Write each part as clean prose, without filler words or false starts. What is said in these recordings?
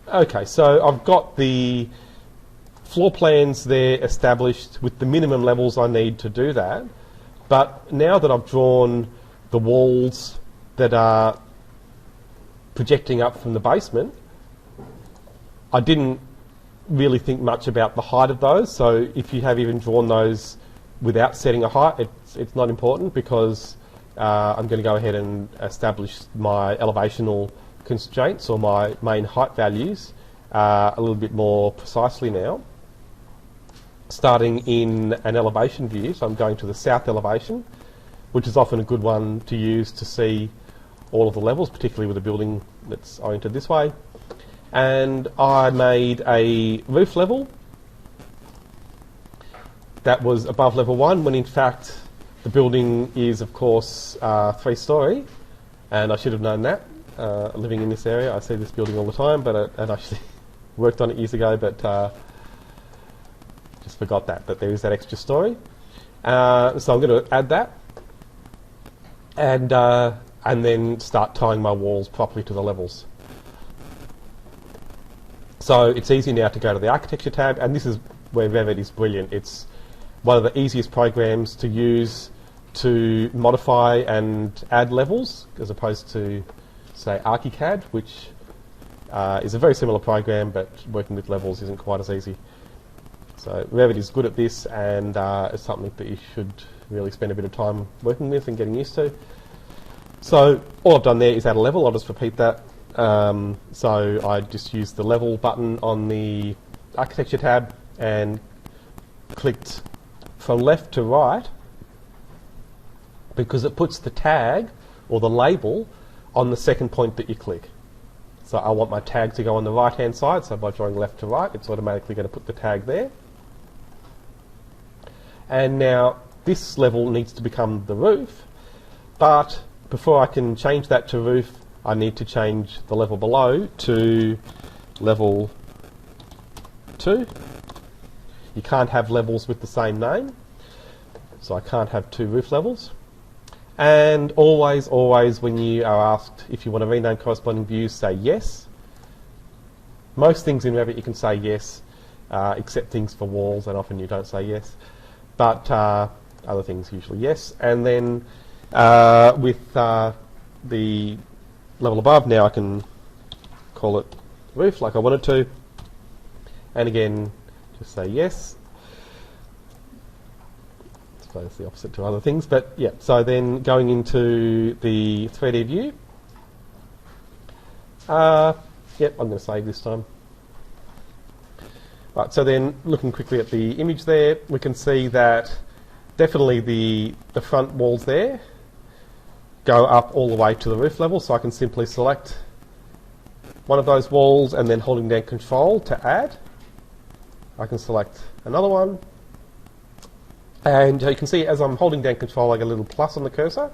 Okay, so I've got the floor plans there established with the minimum levels I need to do that. But now that I've drawn the walls that are projecting up from the basement, I didn't really think much about the height of those. So if you have even drawn those without setting a height, it's not important, because I'm going to go ahead and establish my elevational constraints or my main height values a little bit more precisely now. Starting in an elevation view, so I'm going to the south elevation, which is often a good one to use to see all of the levels, particularly with a building that's oriented this way. And I made a roof level that was above level 1, when in fact the building is, of course, 3-storey, and I should have known that. Living in this area, I see this building all the time, but I actually worked on it years ago, but just forgot that there is that extra story. So I'm going to add that, and then start tying my walls properly to the levels. So it's easy now to go to the Architecture tab, and this is where Revit is brilliant. It's one of the easiest programs to use to modify and add levels, as opposed to, say, ArchiCAD, which is a very similar program, but working with levels isn't quite as easy. So Revit is good at this, and it's something that you should really spend a bit of time working with and getting used to. So all I've done there is add a level. I'll just repeat that. So I just used the level button on the Architecture tab and clicked from left to right, because it puts the tag or the label on the second point that you click. So I want my tag to go on the right hand side, so by drawing left to right, it's automatically going to put the tag there. And now this level needs to become the roof, but before I can change that to roof, I need to change the level below to level 2. You can't have levels with the same name, so I can't have 2 roof levels. And always, always, when you are asked if you want to rename corresponding views, say yes. Most things in Revit you can say yes, except things for walls, and often you don't say yes. But other things usually yes. And then with the level above, now I can call it roof like I wanted to. And again, just say yes. I suppose it's the opposite to other things, but yeah. So then going into the 3D view, yep, I'm going to save this time. Right, so then looking quickly at the image there, we can see that definitely the front walls there go up all the way to the roof level, so I can simply select one of those walls and then holding down Control to add. I can select another one, and you can see as I'm holding down Control I get a little plus on the cursor.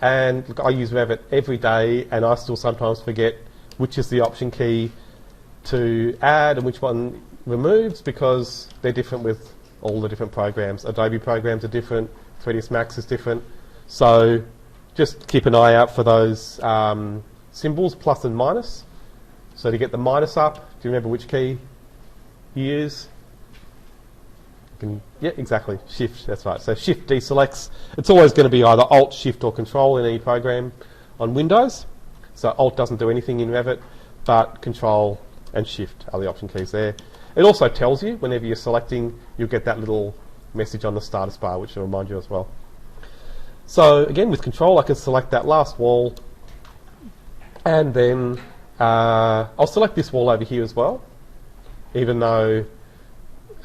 And look, I use Revit every day, and I still sometimes forget which is the option key to add and which one removes, because they're different with all the different programs. Adobe programs are different, 3ds Max is different, so just keep an eye out for those symbols, plus and minus. So to get the minus up, do you remember which key you use? Yeah, exactly, Shift, that's right. So Shift deselects. It's always going to be either Alt, Shift or Control in any program on Windows. So Alt doesn't do anything in Revit, but Control and Shift are the option keys there. It also tells you whenever you're selecting, you'll get that little message on the status bar, which will remind you as well. So again, with Control, I can select that last wall, and then I'll select this wall over here as well, even though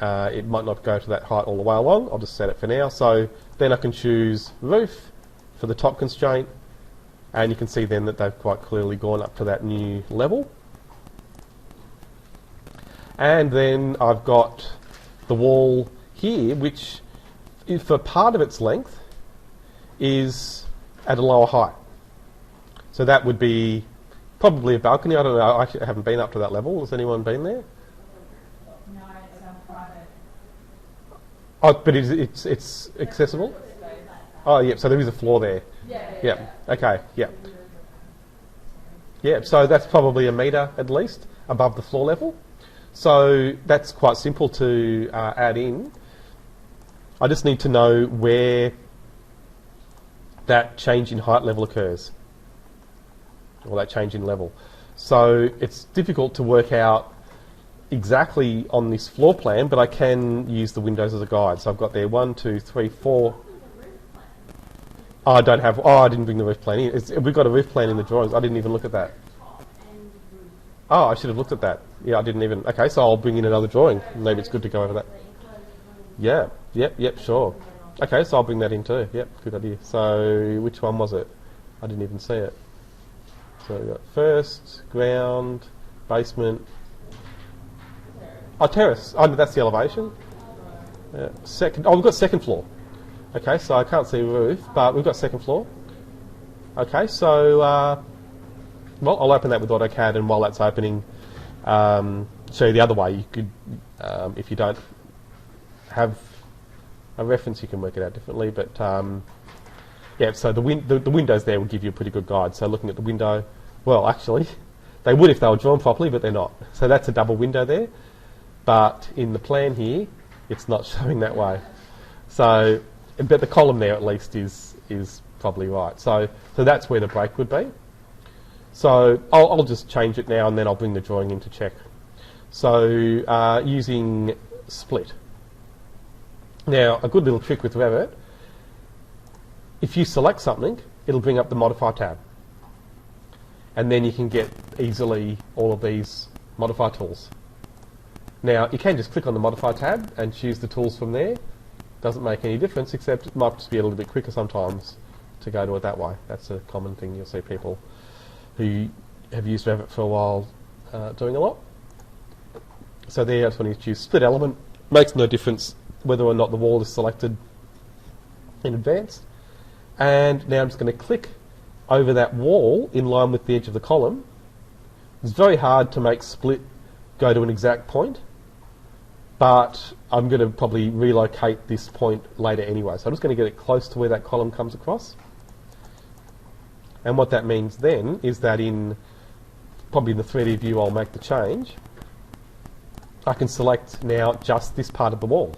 it might not go to that height all the way along. I'll just set it for now. So then I can choose roof for the top constraint, and you can see then that they've quite clearly gone up to that new level. And then I've got the wall here, which for part of its length is at a lower height. So that would be probably a balcony. I don't know, I haven't been up to that level. Has anyone been there? No, it's private. Oh, but it's accessible? Oh, yeah, so there is a floor there. Yeah. Yeah. Okay, yeah. Yeah, so that's probably a metre at least above the floor level. So that's quite simple to add in. I just need to know where that change in height level occurs, or that change in level. So it's difficult to work out exactly on this floor plan, but I can use the windows as a guide. So I've got there 1, 2, 3, 4. Oh, I don't have. Oh, I didn't bring the roof plan in. We've got a roof plan in the drawings. I didn't even look at that. Oh, I should have looked at that. Yeah, I didn't even. Okay, so I'll bring in another drawing. Maybe it's good to go over that. Yeah. Yep. Sure. Okay, so I'll bring that in too. Yep. Good idea. So which one was it? I didn't even see it. So we've got first, ground, basement. Oh, terrace. Oh, that's the elevation. Second. Oh, we've got second floor. Okay, so I can't see roof, but we've got second floor. Okay, so, well, I'll open that with AutoCAD, and while that's opening, show you the other way. You could, if you don't have a reference, you can work it out differently, but, yeah, so the windows there will give you a pretty good guide. So looking at the window, well, actually, they would if they were drawn properly, but they're not. So that's a double window there, but in the plan here, it's not showing that way. So, but the column there at least is probably right. So that's where the break would be. So I'll just change it now, and then I'll bring the drawing in to check. So using split. Now, a good little trick with Revit, if you select something, it'll bring up the Modify tab. And then you can get easily all of these Modify tools. Now, you can just click on the Modify tab and choose the tools from there. Doesn't make any difference, except it might just be a little bit quicker sometimes to go to it that way. That's a common thing you'll see people who have used Revit for a while doing a lot. So there, I just want to choose split element. Makes no difference whether or not the wall is selected in advance. And now I'm just going to click over that wall in line with the edge of the column. It's very hard to make split go to an exact point, but I'm going to probably relocate this point later anyway. So I'm just going to get it close to where that column comes across. And what that means then is that in probably the 3D view I'll make the change. I can select now just this part of the wall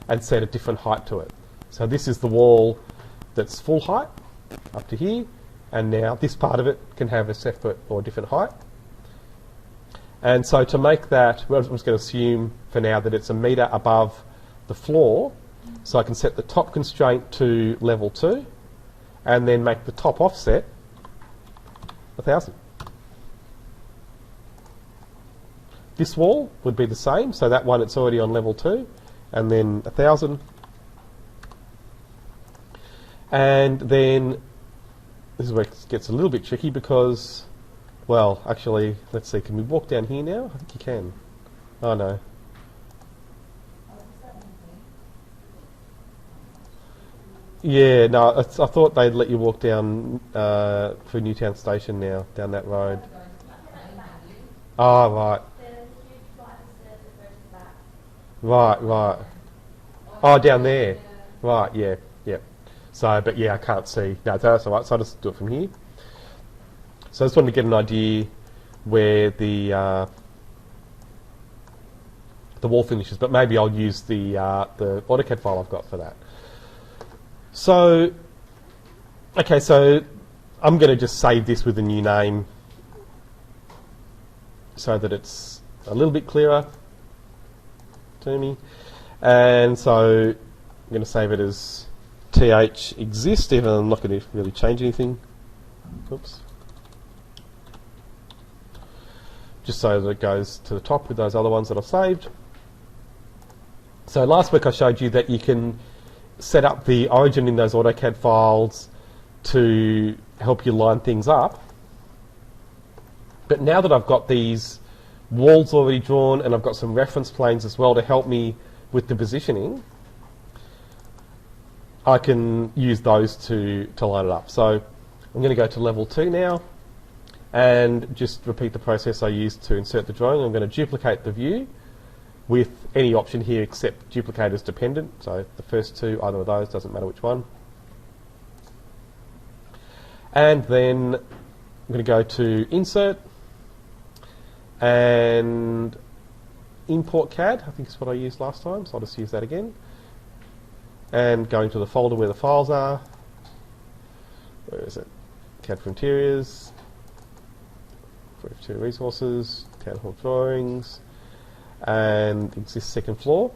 and set a different height to it. So this is the wall that's full height up to here, and now this part of it can have a separate or different height. And so to make that, well, I'm just going to assume for now that it's a metre above the floor. So I can set the top constraint to level 2 and then make the top offset 1,000. This wall would be the same, so that one it's already on level 2, and then 1,000. And then this is where it gets a little bit tricky because, well, actually, let's see, can we walk down here now? I think you can. Oh no. Yeah, no, I thought they'd let you walk down through Newtown station now, down that road. Oh, right. Right. Oh, down there. Right, yeah. So, but yeah, I can't see. No, that's all right, so I'll just do it from here. So I just wanted to get an idea where the wall finishes, but maybe I'll use the AutoCAD file I've got for that. So, okay, so I'm going to just save this with a new name so that it's a little bit clearer to me. And so I'm going to save it as th exist, even though I'm not going to really change anything. Oops. Just so that it goes to the top with those other ones that I've saved. So last week I showed you that you can set up the origin in those AutoCAD files to help you line things up. But now that I've got these walls already drawn and I've got some reference planes as well to help me with the positioning, I can use those to line it up. So I'm going to go to level 2 now and just repeat the process I used to insert the drawing. I'm going to duplicate the view with any option here except duplicate as dependent. So the first two, either of those, doesn't matter which one. And then I'm going to go to Insert and Import CAD, I think is what I used last time, so I'll just use that again. And going to the folder where the files are. Where is it? CAD for Interiors, for Interior Resources, Town Hall Drawings, and it's this second floor.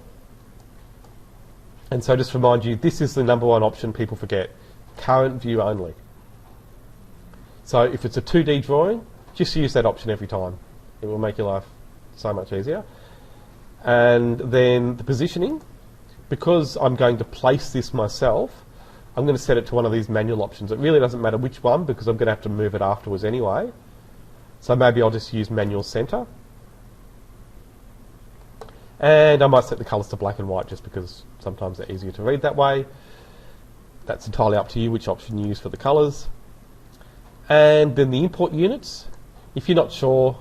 And so just to remind you, this is the number one option people forget, current view only. So if it's a 2D drawing, just use that option every time. It will make your life so much easier. And then the positioning, because I'm going to place this myself, I'm going to set it to one of these manual options. It really doesn't matter which one because I'm going to have to move it afterwards anyway. So maybe I'll just use manual center. And I might set the colours to black and white just because sometimes they're easier to read that way. That's entirely up to you which option you use for the colours. And then the import units, if you're not sure,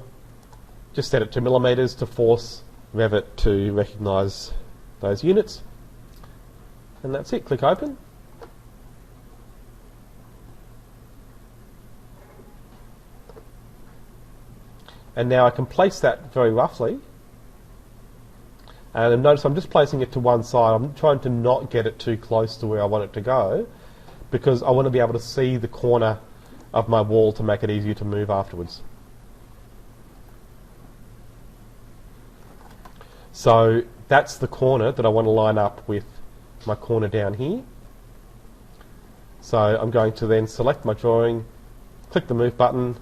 just set it to millimetres to force Revit to recognise those units. And that's it, click open. And now I can place that very roughly. And notice I'm just placing it to one side. I'm trying to not get it too close to where I want it to go because I want to be able to see the corner of my wall to make it easier to move afterwards. So that's the corner that I want to line up with my corner down here. So I'm going to then select my drawing, click the move button,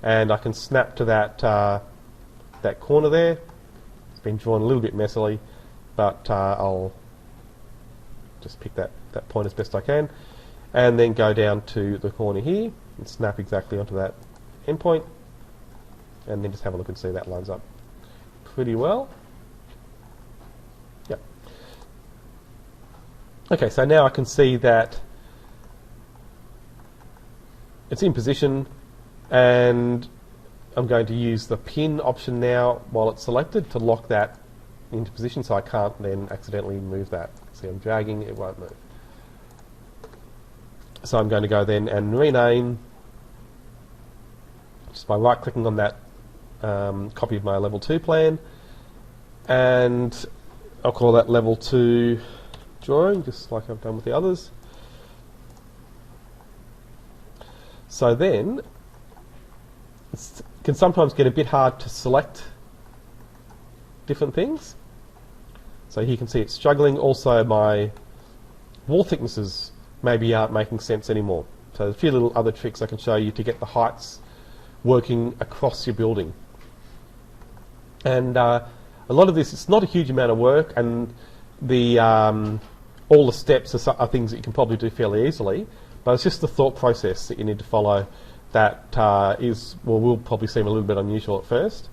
and I can snap to that, that corner there. It's been drawn a little bit messily, but I'll just pick that point as best I can, and then go down to the corner here and snap exactly onto that endpoint, and then just have a look and see that lines up pretty well. Yep. Okay, so now I can see that it's in position, and I'm going to use the pin option now while it's selected to lock that into position so I can't then accidentally move that. See, I'm dragging, it won't move. So I'm going to go then and rename just by right clicking on that copy of my level 2 plan, and I'll call that level 2 drawing just like I've done with the others. So then it can sometimes get a bit hard to select different things. So here you can see it's struggling. Also my wall thicknesses maybe aren't making sense anymore. So there's a few little other tricks I can show you to get the heights working across your building. And a lot of this, it's not a huge amount of work, and the all the steps are things that you can probably do fairly easily, but it's just the thought process that you need to follow that will probably seem a little bit unusual at first.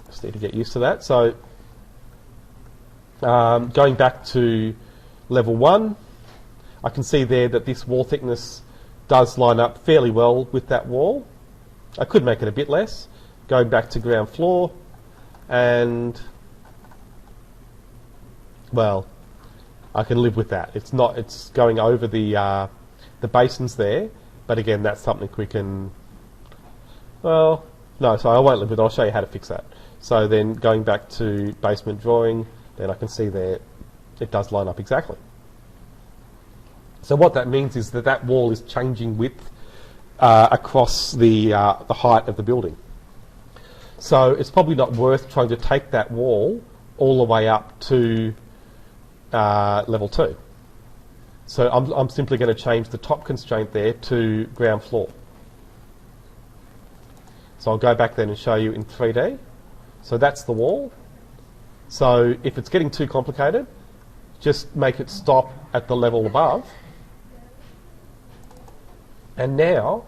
Just need to get used to that. So going back to level 1, I can see there that this wall thickness does line up fairly well with that wall. I could make it a bit less. Going back to ground floor, and well, I can live with that. It's going over the basins there, but again, that's something we can, well, no, so I won't live with it. I'll show you how to fix that. So then going back to basement drawing, then I can see there it does line up exactly. So what that means is that that wall is changing width across the height of the building. So it's probably not worth trying to take that wall all the way up to level 2. So I'm simply going to change the top constraint there to ground floor. So I'll go back then and show you in 3D. So that's the wall. So if it's getting too complicated, just make it stop at the level above. And now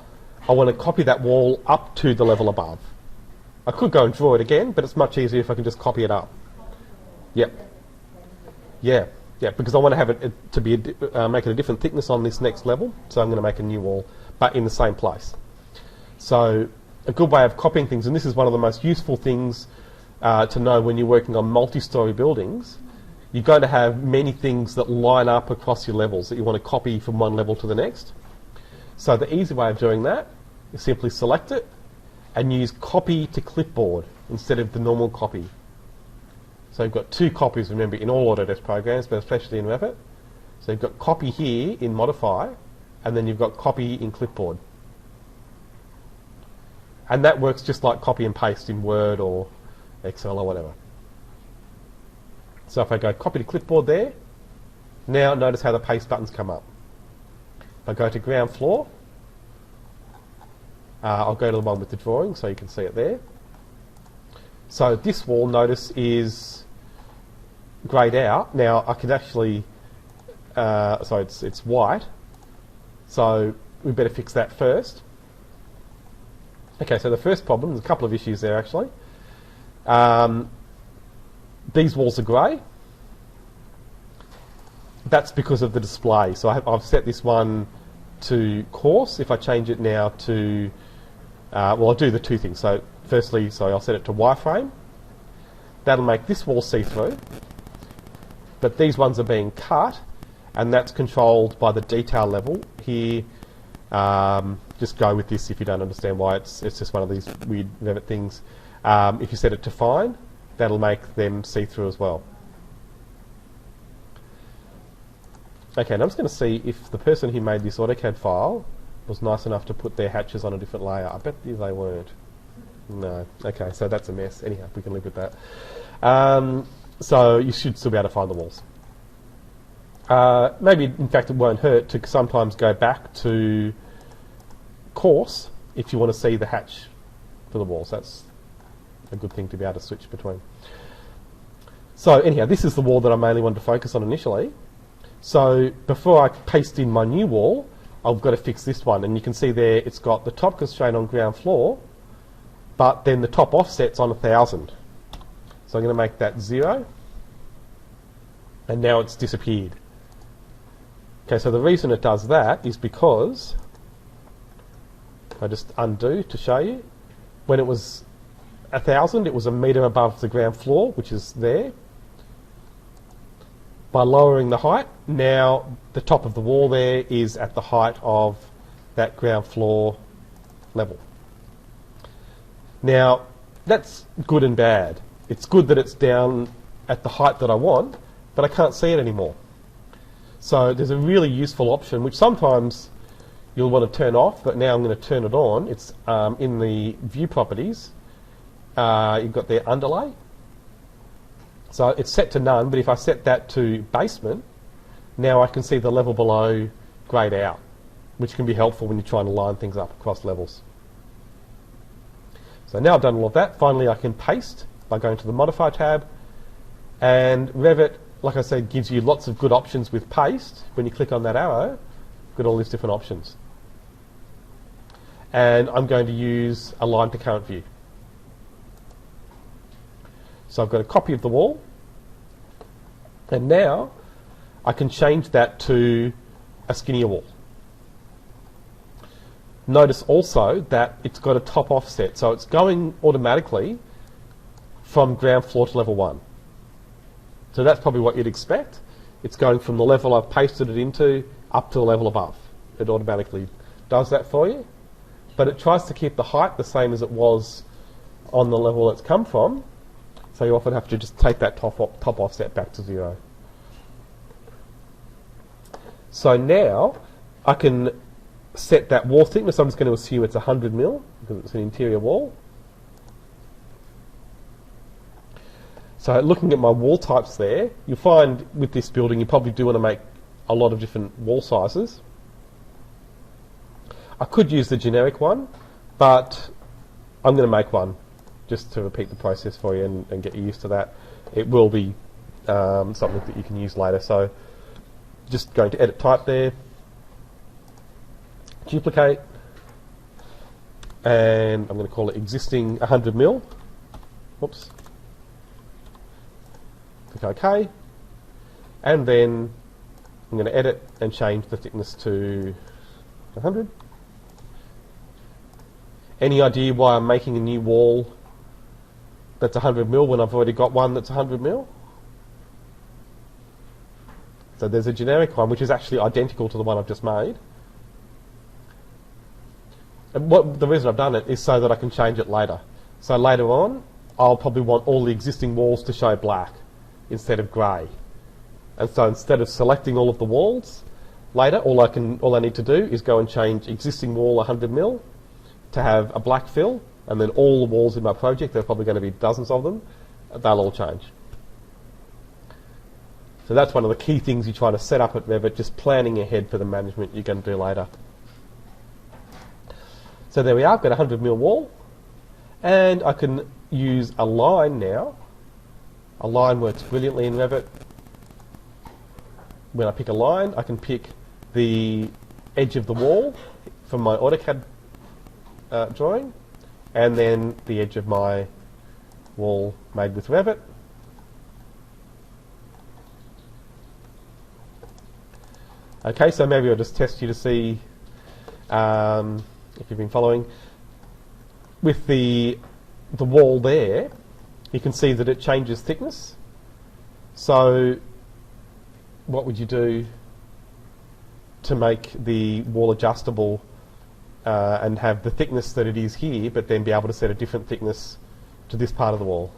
I want to copy that wall up to the level above. I could go and draw it again, but it's much easier if I can just copy it up. Yep. Yeah, because I want to have it to be make it a different thickness on this next level. So I'm going to make a new wall, but in the same place. So a good way of copying things, and this is one of the most useful things to know when you're working on multi-storey buildings, you're going to have many things that line up across your levels that you want to copy from one level to the next. So the easy way of doing that you simply select it and use copy to clipboard instead of the normal copy. So you've got two copies, remember, in all Autodesk programs, but especially in Revit. So you've got copy here in modify, and then you've got copy in clipboard. And that works just like copy and paste in Word or Excel or whatever. So if I go copy to clipboard there, now notice how the paste buttons come up. If I go to ground floor, I'll go to the one with the drawing so you can see it there. So this wall, notice, is greyed out. Now I can actually, so it's white, so we better fix that first. Okay, so the first problem, there's a couple of issues there actually. These walls are grey. That's because of the display. So I've set this one to coarse. If I change it now to, well, I'll do the two things. So firstly, I'll set it to wireframe. That'll make this wall see-through. But these ones are being cut, and that's controlled by the detail level. Here, just go with this if you don't understand why. It's just one of these weird Revit things. If you set it to fine, that'll make them see-through as well. Okay, and I'm just going to see if the person who made this AutoCAD file was nice enough to put their hatches on a different layer. I bet you they weren't. No. Okay, so that's a mess. Anyhow, we can live with that. So you should still be able to find the walls. Maybe, in fact, it won't hurt to sometimes go back to coarse if you want to see the hatch for the walls. That's a good thing to be able to switch between. So anyhow, this is the wall that I mainly wanted to focus on initially. So before I paste in my new wall, I've got to fix this one. And you can see there it's got the top constraint on ground floor, but then the top offset's on 1000. So I'm going to make that 0. And now it's disappeared. Okay, so the reason it does that is because, I just undo to show you, when it was 1000, it was a metre above the ground floor, which is there. By lowering the height, now the top of the wall there is at the height of that ground floor level. Now, that's good and bad. It's good that it's down at the height that I want, but I can't see it anymore. So there's a really useful option, which sometimes you'll want to turn off, but now I'm going to turn it on. It's in the view properties. You've got their underlay. So it's set to none, but if I set that to basement, now I can see the level below greyed out, which can be helpful when you're trying to line things up across levels. So now I've done all of that, finally I can paste by going to the Modify tab, and Revit, like I said, gives you lots of good options with paste. When you click on that arrow, you've got all these different options. And I'm going to use Align to Current View. So I've got a copy of the wall, and now I can change that to a skinnier wall. Notice also that it's got a top offset, so it's going automatically from ground floor to level 1. So that's probably what you'd expect. It's going from the level I've pasted it into up to the level above. It automatically does that for you, but it tries to keep the height the same as it was on the level it's come from. So you often have to just take that top offset back to 0. So now I can set that wall thickness. I'm just going to assume it's 100 mil because it's an interior wall. So looking at my wall types there, you'll find with this building you probably do want to make a lot of different wall sizes. I could use the generic one, but I'm going to make one just to repeat the process for you and get you used to that. It will be something that you can use later. So just going to edit type there, duplicate, and I'm going to call it existing 100 mil. Whoops. Click OK. And then I'm going to edit and change the thickness to 100. Any idea why I'm making a new wall that's 100 mil when I've already got one that's 100 mil? So there's a generic one which is actually identical to the one I've just made. And the reason I've done it is so that I can change it later. So later on, I'll probably want all the existing walls to show black instead of grey. And so instead of selecting all of the walls later, all I need to do is go and change existing wall 100 mil to have a black fill, and then all the walls in my project, there are probably going to be dozens of them, they'll all change. So that's one of the key things you're trying to set up at Revit, just planning ahead for the management you're going to do later. So there we are, I've got a 100 mil wall, and I can use a line now. A line works brilliantly in Revit. When I pick a line, I can pick the edge of the wall from my AutoCAD drawing, and then the edge of my wall made with Revit. Okay, so maybe I'll just test you to see if you've been following. With the wall there, you can see that it changes thickness. So what would you do to make the wall adjustable and have the thickness that it is here, but then be able to set a different thickness to this part of the wall?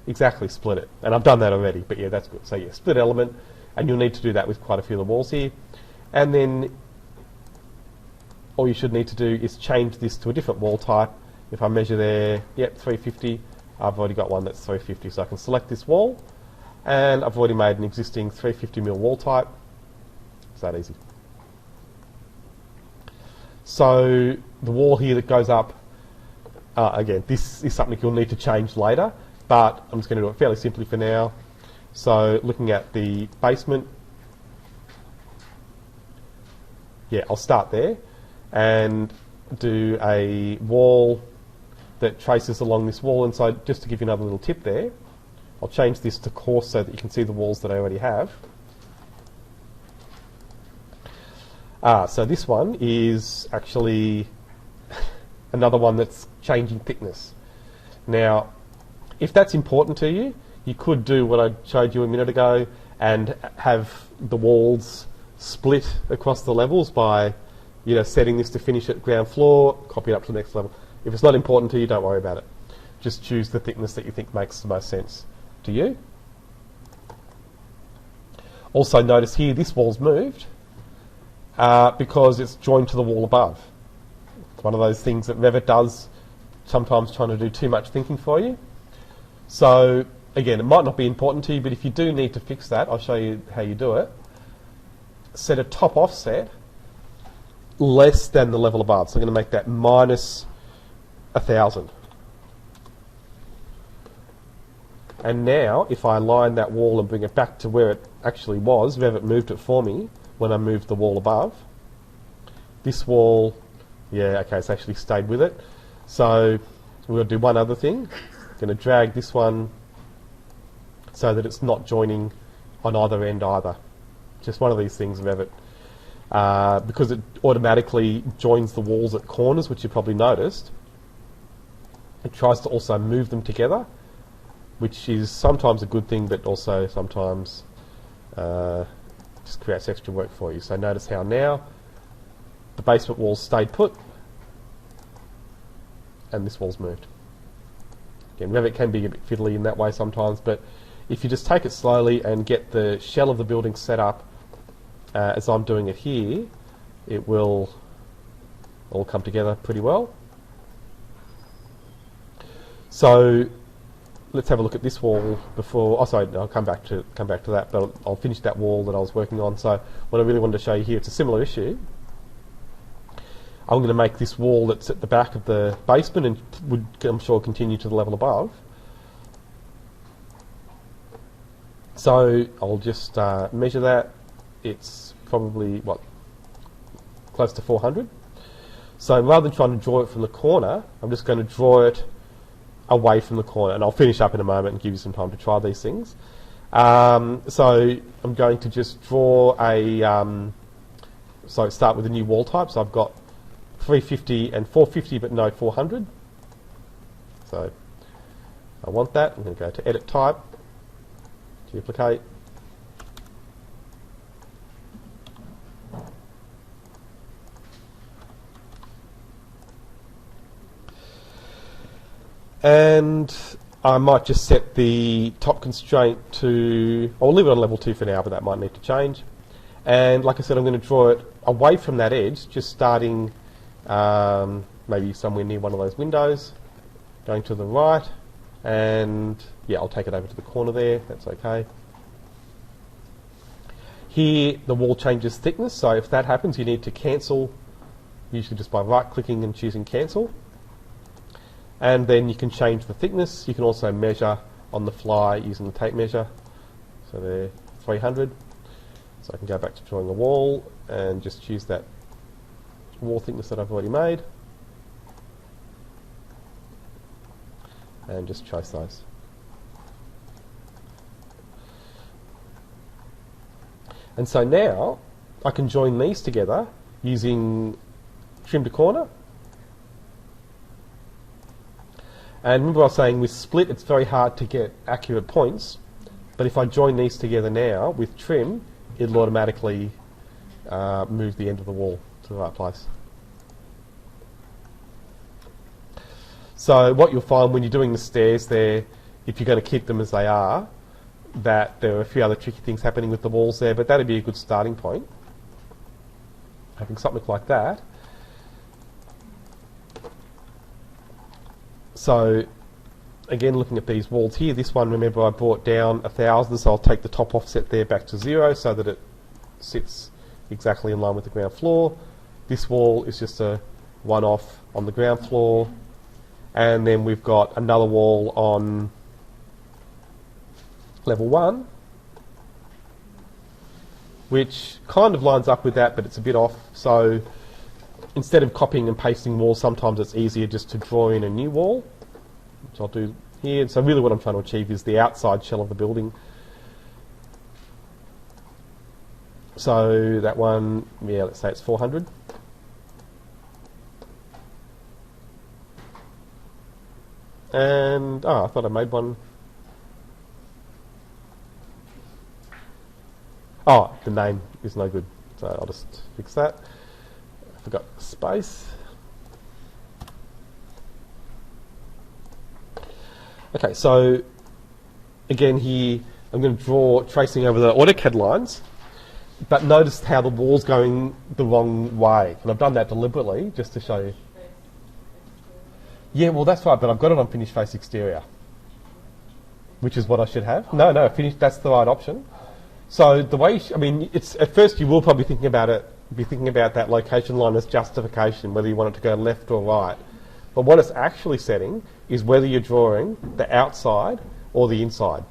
Exactly, split it. And I've done that already, but yeah, that's good. So yeah, split element, and you'll need to do that with quite a few of the walls here. And then all you should need to do is change this to a different wall type. If I measure there, yep, 350, I've already got one that's 350, so I can select this wall, and I've already made an existing 350 mil wall type. It's that easy. So the wall here that goes up, again, this is something you'll need to change later, but I'm just going to do it fairly simply for now. So looking at the basement, yeah, I'll start there and do a wall that traces along this wall. And so just to give you another little tip there, I'll change this to coarse so that you can see the walls that I already have. So this one is actually another one that's changing thickness. Now, if that's important to you, you could do what I showed you a minute ago and have the walls split across the levels by, setting this to finish at ground floor, copy it up to the next level. If it's not important to you, don't worry about it. Just choose the thickness that you think makes the most sense to you. Also notice here this wall's moved because it's joined to the wall above. It's one of those things that Revit does, sometimes trying to do too much thinking for you. So again, it might not be important to you, but if you do need to fix that, I'll show you how you do it. Set a top offset less than the level above. So I'm going to make that minus 1,000. And now, if I line that wall and bring it back to where it actually was, Revit moved it for me when I moved the wall above. This wall, yeah, okay, it's actually stayed with it. So we're going to do one other thing. I'm going to drag this one so that it's not joining on either end either. Just one of these things, Revit. Because it automatically joins the walls at corners, which you probably noticed, it tries to also move them together, which is sometimes a good thing, but also sometimes just creates extra work for you. So notice how now the basement wall's stayed put and this wall's moved. Again, Revit can be a bit fiddly in that way sometimes, but if you just take it slowly and get the shell of the building set up as I'm doing it here, it will all come together pretty well. So let's have a look at this wall before. Oh, sorry, I'll come back to that, but I'll finish that wall that I was working on. So what I really wanted to show you here, it's a similar issue. I'm going to make this wall that's at the back of the basement and would, I'm sure, continue to the level above. So I'll just measure that. It's probably, close to 400. So rather than trying to draw it from the corner, I'm just going to draw it away from the corner, and I'll finish up in a moment and give you some time to try these things. So I'm going to just draw so start with a new wall type. So I've got 350 and 450, but no 400. So I want that. I'm going to go to Edit Type, Duplicate. And I might just set the top constraint to, I'll leave it on level 2 for now, but that might need to change. And like I said, I'm going to draw it away from that edge, just starting maybe somewhere near one of those windows, going to the right, and yeah, I'll take it over to the corner there, that's okay. Here, the wall changes thickness, so if that happens, you need to cancel, usually just by right-clicking and choosing cancel. And then you can change the thickness. You can also measure on the fly using the tape measure. So they're 300. So I can go back to drawing a wall and just choose that wall thickness that I've already made. And just trace those. And so now I can join these together using trim to corner. And remember I was saying with split it's very hard to get accurate points, but if I join these together now with trim, it'll automatically move the end of the wall to the right place. So what you'll find when you're doing the stairs there, if you're going to keep them as they are, that there are a few other tricky things happening with the walls there, but that'd be a good starting point. Having something like that. So again, looking at these walls here, this one, remember I brought down 1,000, so I'll take the top offset there back to 0 so that it sits exactly in line with the ground floor. This wall is just a one-off on the ground floor, and then we've got another wall on level 1, which kind of lines up with that, but it's a bit off. So instead of copying and pasting walls, sometimes it's easier just to draw in a new wall, which I'll do here. So really what I'm trying to achieve is the outside shell of the building. So that one, yeah, let's say it's 400. And, oh, I thought I made one. Oh, the name is no good, so I'll just fix that. I forgot space. Okay, so again here, I'm going to draw tracing over the AutoCAD lines, but notice how the wall's going the wrong way. And I've done that deliberately just to show you. Yeah, well that's right, but I've got it on finished face exterior, which is what I should have. No, finished, that's the right option. So the way, I mean, it's at first you will probably be thinking about that location line as justification, whether you want it to go left or right. But what it's actually setting is whether you're drawing the outside or the inside.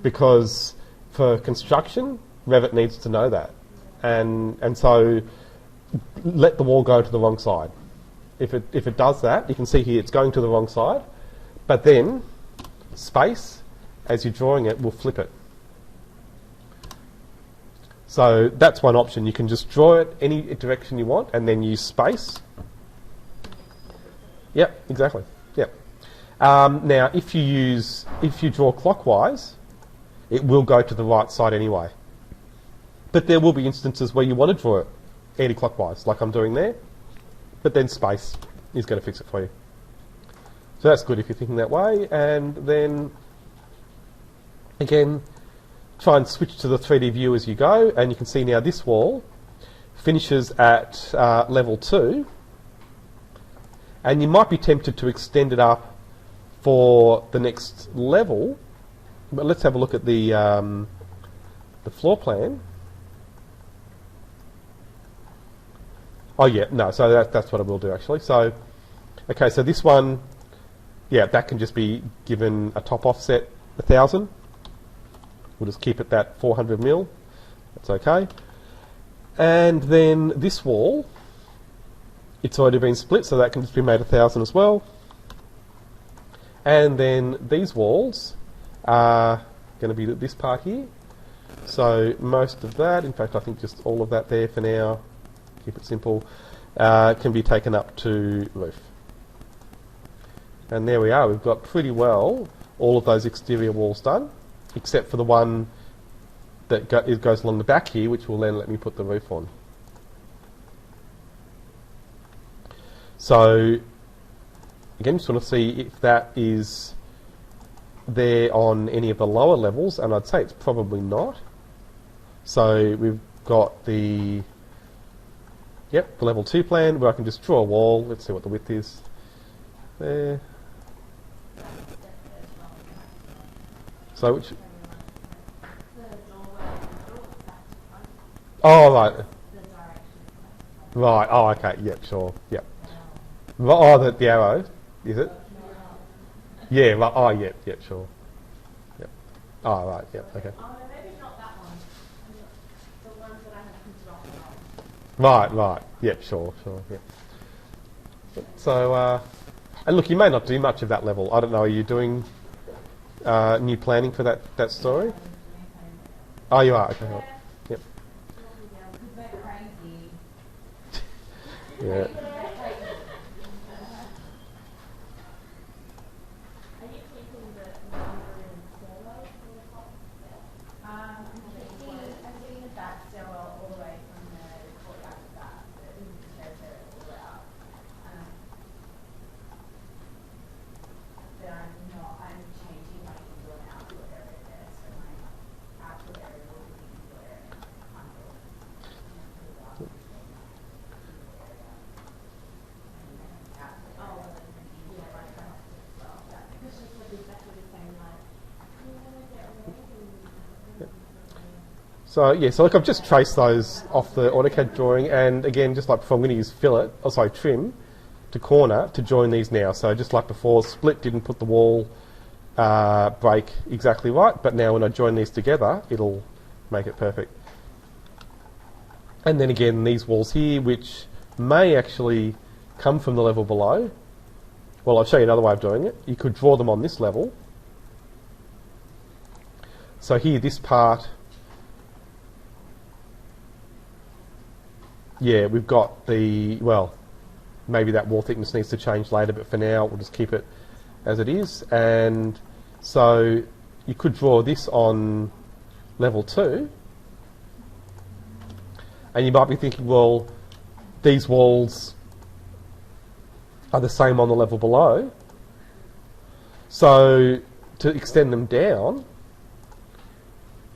Because for construction, Revit needs to know that. And so let the wall go to the wrong side. If it does that, you can see here it's going to the wrong side, but then space, as you're drawing it, will flip it. So that's one option. You can just draw it any direction you want and then use space. Yep, exactly. Yep. Now, if you draw clockwise, it will go to the right side anyway. But there will be instances where you want to draw it anti-clockwise, like I'm doing there. But then space is going to fix it for you. So that's good if you're thinking that way. And then, again, try and switch to the 3D view as you go, and you can see now this wall finishes at level 2, and you might be tempted to extend it up for the next level, but let's have a look at the floor plan. Oh yeah, no, so that's what I will do actually. So, okay, so this one, yeah, that can just be given a top offset 1,000. We'll just keep it that 400 mil. That's okay. And then this wall, it's already been split, so that can just be made 1,000 as well. And then these walls are going to be this part here. So most of that, in fact I think just all of that there for now, keep it simple, can be taken up to roof. And there we are, we've got pretty well all of those exterior walls done, except for the one that goes along the back here, which will then let me put the roof on. again, just want to see if that is there on any of the lower levels, and I'd say it's probably not. So we've got the level 2 plan where I can just draw a wall. Let's see what the width is there. So which? Oh, right. Right. Oh, okay. Yep. Sure. Yep. Oh, the arrow, is it? Yeah. Right. Oh, yep. Yep. Sure. Yep. Oh, right. Yep. Okay. Oh, no, maybe not that one. The ones that I have printed off. Right. Right. Yep. Sure. Sure. Yep. So, and look, you may not do much of that level. I don't know. Are you doing new planning for that story? Oh, you are. Okay. Right. Yep. They're crazy. Yeah. I'm getting the back stairwell all the way from the courtyard to that. The territory all the way up. But I'm changing my indoor and outdoor area there. So my outdoor area will be the indoor area. So yeah, so look, I've just traced those off the AutoCAD drawing, and again, just like before, I'm going to use trim to corner to join these now. So just like before, split didn't put the wall break exactly right, but now when I join these together, it'll make it perfect. And then again, these walls here, which may actually come from the level below. Well, I'll show you another way of doing it. You could draw them on this level. So here, this part, yeah, we've got maybe that wall thickness needs to change later, but for now we'll just keep it as it is. And so you could draw this on level 2, and you might be thinking, well, these walls are the same on the level below, so to extend them down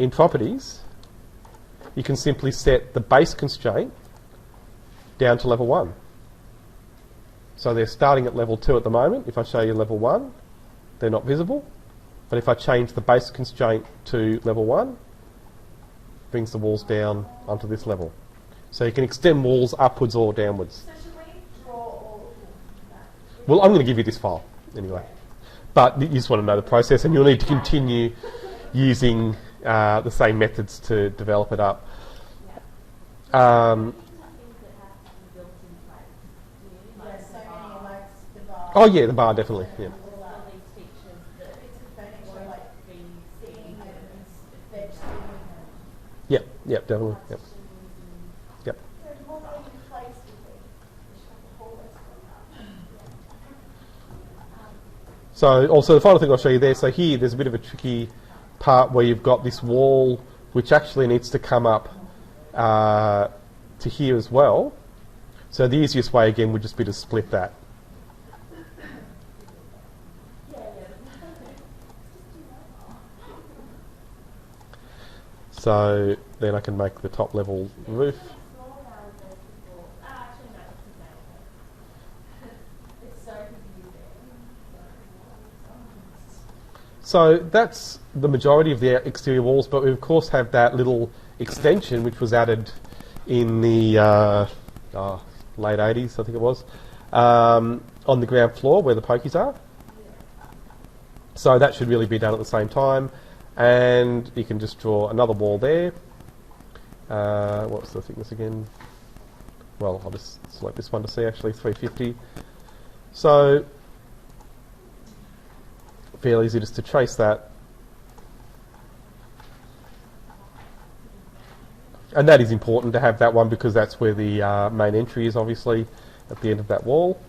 in properties, you can simply set the base constraint down to level 1. So they're starting at level 2 at the moment. If I show you level 1, they're not visible. But if I change the base constraint to level 1, brings the walls down onto this level. So you can extend walls upwards or downwards. So should we draw all of that? Well, I'm going to give you this file anyway. But you just want to know the process, and you'll need to continue using the same methods to develop it up. Oh yeah, the bar definitely. Yeah. Yep. Yep. Definitely. Yep. Yep. So also the final thing I'll show you there. So here, there's a bit of a tricky part where you've got this wall which actually needs to come up to here as well. So the easiest way again would just be to split that. So then I can make the top level roof. So that's the majority of the exterior walls, but we of course have that little extension which was added in the late 80s, I think it was, on the ground floor where the pokies are. So that should really be done at the same time. And you can just draw another wall there. What's the thickness again? Well, I'll just select this one to see, actually, 350. So, fairly easy just to trace that. And that is important to have that one because that's where the main entry is, obviously, at the end of that wall.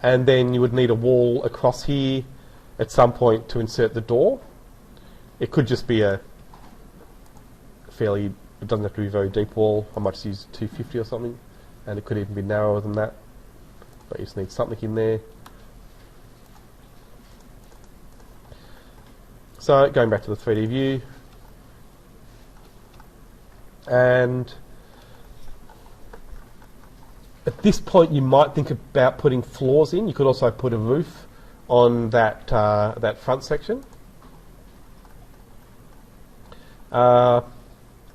And then you would need a wall across here at some point to insert the door. It could just be a fairly, it doesn't have to be a very deep wall. I might just use 250 or something, and it could even be narrower than that. But you just need something in there. So going back to the 3D view, and at this point you might think about putting floors in. You could also put a roof on that, that front section. The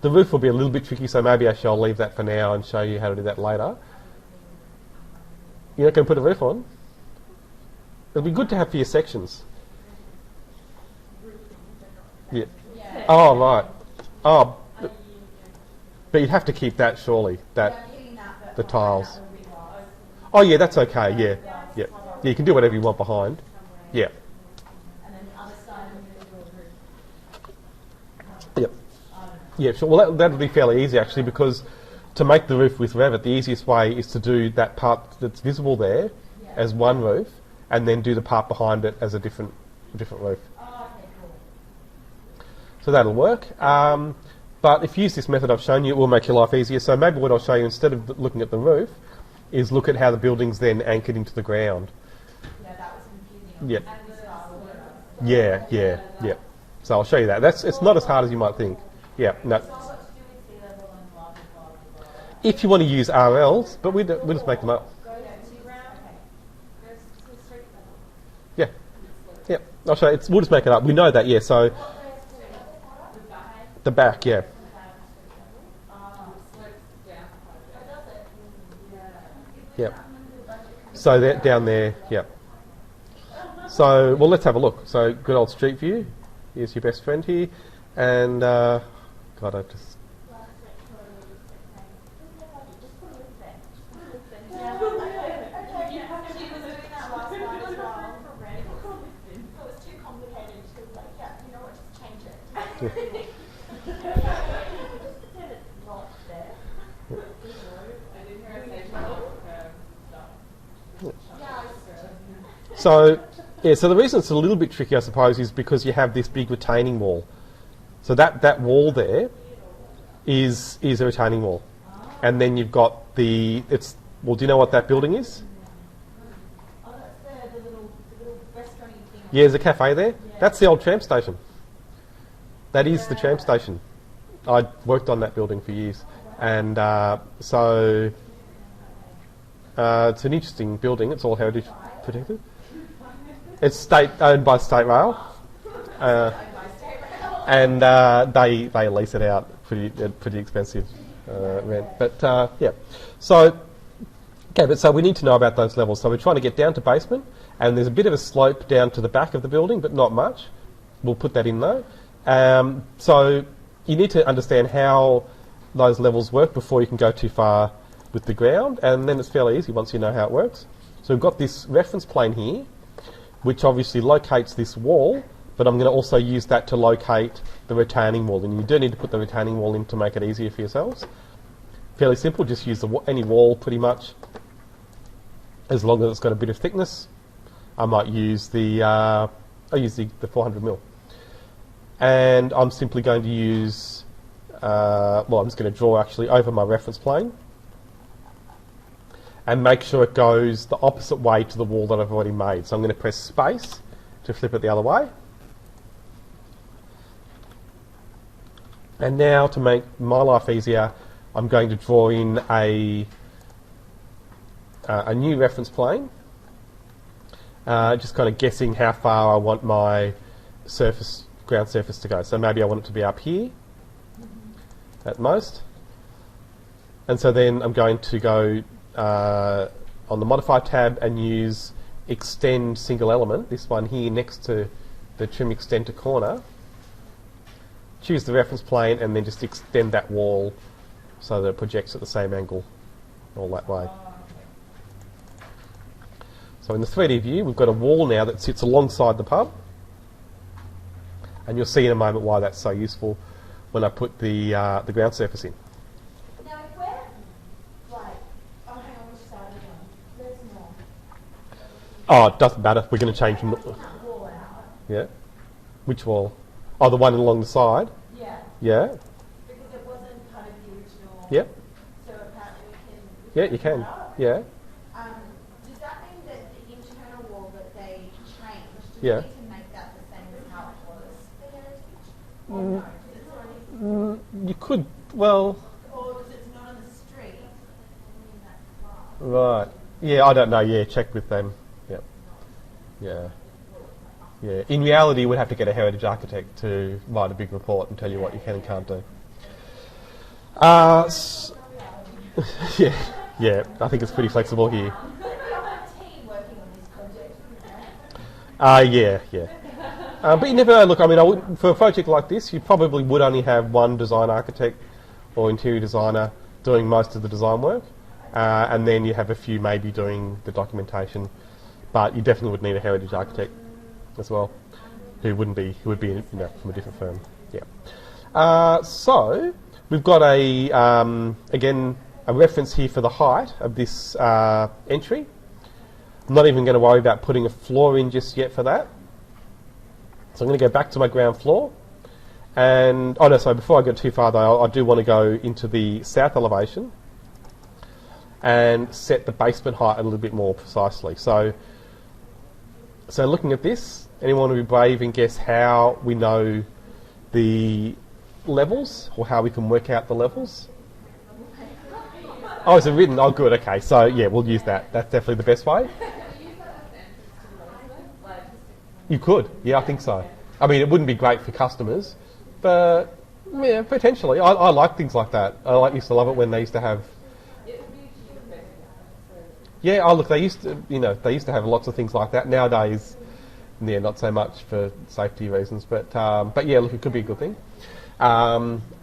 roof will be a little bit tricky, so maybe actually I'll leave that for now and show you how to do that later. You're not going to put a roof on? It'll be good to have for your sections. Yeah. Oh, right. Oh, but you'd have to keep that, surely, that the tiles. Oh, yeah, that's okay, yeah. Yeah, yeah, you can do whatever you want behind. Yeah. Yep. Yeah, sure. Well, that would be fairly easy, actually, because to make the roof with Revit, the easiest way is to do that part that's visible there as one roof, and then do the part behind it as a different roof. So that'll work. But if you use this method I've shown you, it will make your life easier. So maybe what I'll show you, instead of looking at the roof, is look at how the building's then anchored into the ground. Yeah, that was confusing. Yep. Yeah, yeah, yeah. So I'll show you that. It's not as hard as you might think. Yeah, no. If you want to use RLs, but we'll just make them up. Yeah, yeah. I'll show you. We'll just make it up. We know that, yeah. So the back, yeah. Yeah. So that down there, yeah. So, well, let's have a look. So, good old street view. Here's your best friend here. And, God, I just... So, yeah, so the reason it's a little bit tricky, I suppose, is because you have this big retaining wall. So that wall there is a retaining wall. And then you've got well, do you know what that building is? Oh, that's the little restaurant thing. Yeah, there's a cafe there. Yeah. That's the old tram station. That is the tram station. I worked on that building for years. And so it's an interesting building. It's all heritage protected. It's owned by State Rail, and they lease it out pretty expensive rent. But yeah, so okay, but so we need to know about those levels. So we're trying to get down to basement, and there's a bit of a slope down to the back of the building, but not much. We'll put that in though. So you need to understand how those levels work before you can go too far with the ground, and then it's fairly easy once you know how it works. So we've got this reference plane here, which obviously locates this wall, but I'm going to also use that to locate the retaining wall. And you do need to put the retaining wall in to make it easier for yourselves. Fairly simple, just use any wall pretty much, as long as it's got a bit of thickness. I might use the 400mm. And I'm simply going to use, well, I'm just going to draw actually over my reference plane, and make sure it goes the opposite way to the wall that I've already made. So I'm going to press space to flip it the other way. And now, to make my life easier, I'm going to draw in a new reference plane, just kind of guessing how far I want my ground surface to go. So maybe I want it to be up here at most. And so then I'm going to go on the Modify tab and use Extend Single Element, this one here next to the Trim Extend to Corner. Choose the reference plane and then just extend that wall so that it projects at the same angle all that way. So in the 3D view, we've got a wall now that sits alongside the pub, and you'll see in a moment why that's so useful when I put the ground surface in. Now, if we're like, oh, hang on, which side are we on? There's more. Oh, it doesn't matter. We're going to change them. That wall out. Yeah. Which wall? Oh, the one along the side? Yeah. Yeah. Because it wasn't part of the original. Yep. So apparently we can. Yeah, you can. Yeah. Does that mean that the internal wall that they changed, do Yeah. we need to make that the same as how it was? You could, well, Or because it's not on the street, right. Yeah, I don't know. Yeah, check with them. Yeah. Yeah. Yeah. In reality, you would have to get a heritage architect to write a big report and tell you what you can and can't do. Yeah. Yeah. I think it's pretty flexible here. we've got a team working on this project. Yeah. Yeah. But you never know. Look, I mean, I wouldn't, for a project like this, you probably would only have one design architect or interior designer doing most of the design work, and then you have a few maybe doing the documentation. But you definitely would need a heritage architect as well, who would be from a different firm. Yeah. So we've got again a reference here for the height of this entry. I'm not even going to worry about putting a floor in just yet for that. So I'm going to go back to my ground floor. And, so before I go too far though, I do want to go into the south elevation and set the basement height a little bit more precisely. So looking at this, anyone want to be brave and guess how we know the levels, or how we can work out the levels? Oh, is it written? Oh, good, okay. So, yeah, we'll use that. That's definitely the best way. You could, yeah, I think so. I mean, it wouldn't be great for customers, but yeah, potentially. I like things like that. Used to love it when they used to have. Yeah, oh look, they used to have lots of things like that. Nowadays, yeah, not so much for safety reasons, but yeah, look, it could be a good thing.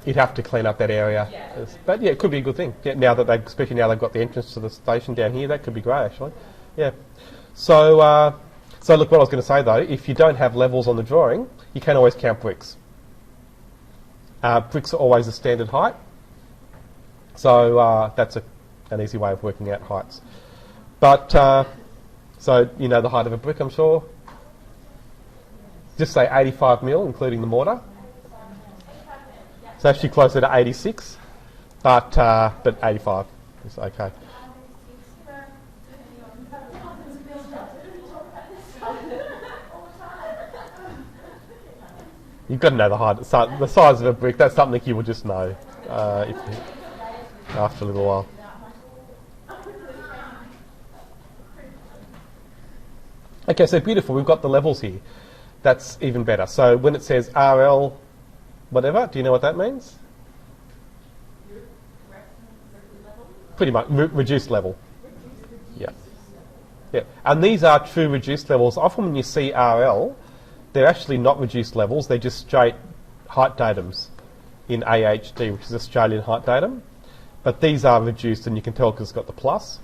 You'd have to clean up that area, but yeah, it could be a good thing. Yeah, especially now they've got the entrance to the station down here, that could be great actually. Yeah. So look, what I was going to say though, if you don't have levels on the drawing, you can always count bricks. Bricks are always a standard height, so that's an easy way of working out heights. But so you know the height of a brick, I'm sure. Just say 85 mil, including the mortar. It's actually closer to 86, but 85 is okay. You've got to know the height, the size of a brick. That's something you will just know after a little while. Okay, so beautiful. We've got the levels here. That's even better. So when it says RL, whatever, do you know what that means? Pretty much reduced level. Yeah. Yeah. And these are true reduced levels. Often when you see RL, they're actually not reduced levels, they're just straight height datums in AHD, which is Australian height datum. But these are reduced, and you can tell because it's got the plus.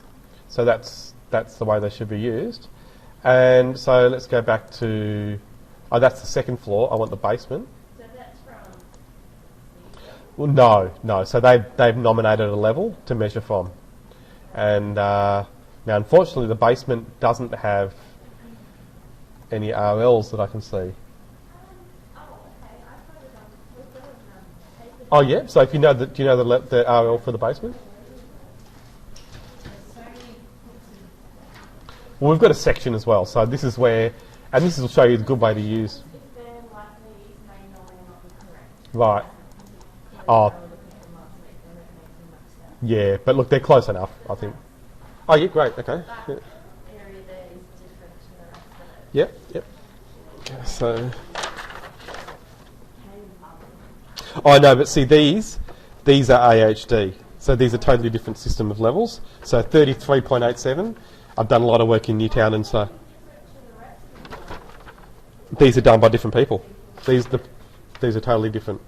So that's the way they should be used. And so let's go back to, that's the second floor, I want the basement. So that's from... Well, no. So they've nominated a level to measure from. And now unfortunately the basement doesn't have any RLs that I can see. Oh yeah. So if you know do you know the RL for the basement? Well, we've got a section as well. So this is where, and this will show you the good way to use. Right. Oh. Yeah, but look, they're close enough, I think. Oh yeah, great. Okay. Yeah. Yep. Okay, so. Oh no, but see these are AHD. So these are totally different system of levels. So 33.87. I've done a lot of work in Newtown, and so these are done by different people. These are totally different.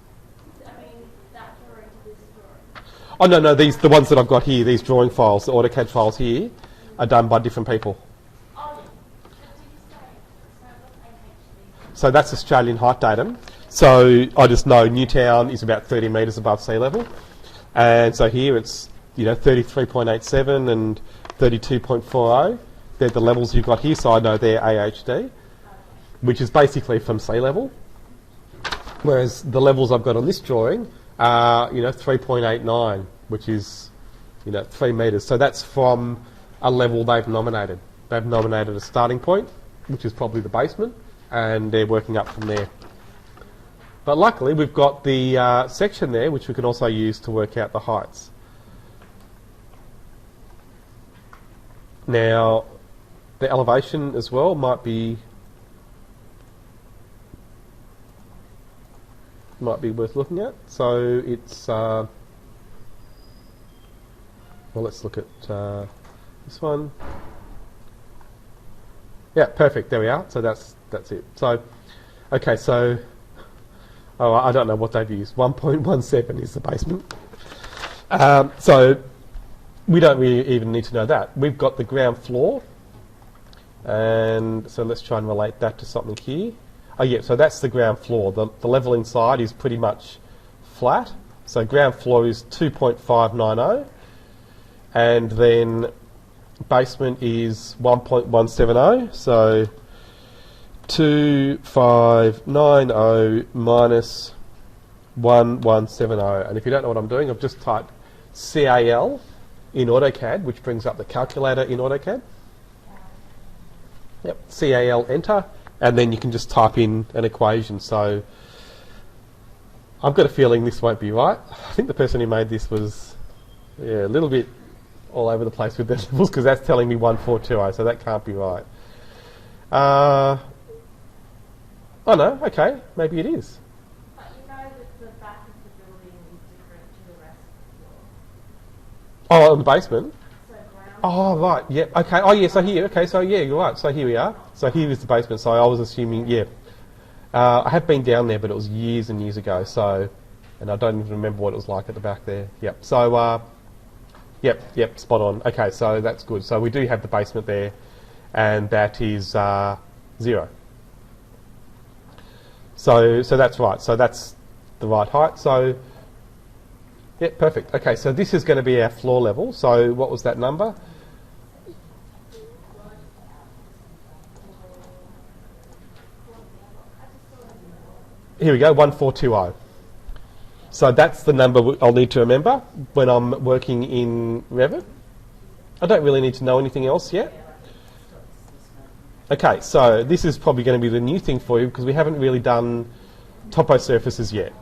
Oh no, the ones that I've got here, these drawing files, the AutoCAD files here, are done by different people. So that's Australian height datum. So I just know Newtown is about 30 metres above sea level, and so here it's 33.87 and 32.40. They're the levels you've got here, so I know they're AHD, which is basically from sea level. Whereas the levels I've got on this drawing are 3.89, which is 3 metres. So that's from a level they've nominated. They've nominated a starting point, which is probably the basement, and they're working up from there. But luckily we've got the section there which we can also use to work out the heights. Now the elevation as well might be worth looking at. So it's well, let's look at this one. Yeah, perfect. There we are. So that's it. So okay, so I don't know what they've used. 1.17 is the basement. So we don't really even need to know that. We've got the ground floor, and so let's try and relate that to something here. Oh yeah, so that's the ground floor. The level inside is pretty much flat. So ground floor is 2.590, and then basement is 1.170. So 2590 minus 1170. And if you don't know what I'm doing, I've just typed CAL in AutoCAD, which brings up the calculator in AutoCAD. Yep, CAL, enter, and then you can just type in an equation. So I've got a feeling this won't be right. I think the person who made this was a little bit all over the place with the levels, because that's telling me 1420, so that can't be right. Oh no, okay, maybe it is. But you know that the back of the building is different to the rest of the floor. Oh, in the basement? So ground Oh, right, yeah, okay. Oh, yeah, so here, okay, so yeah, you're right. So here we are. So here is the basement, so I was assuming, yeah. I have been down there, but it was years and years ago, so, and I don't even remember what it was like at the back there. Yep, so, yep, spot on. Okay, so that's good. So we do have the basement there, and that is 0. So that's right. So that's the right height. So, yeah, perfect. Okay, so this is going to be our floor level. So what was that number? Here we go, 1420. So that's the number I'll need to remember when I'm working in Revit. I don't really need to know anything else yet. Okay, so this is probably going to be the new thing for you, because we haven't really done topo surfaces yet.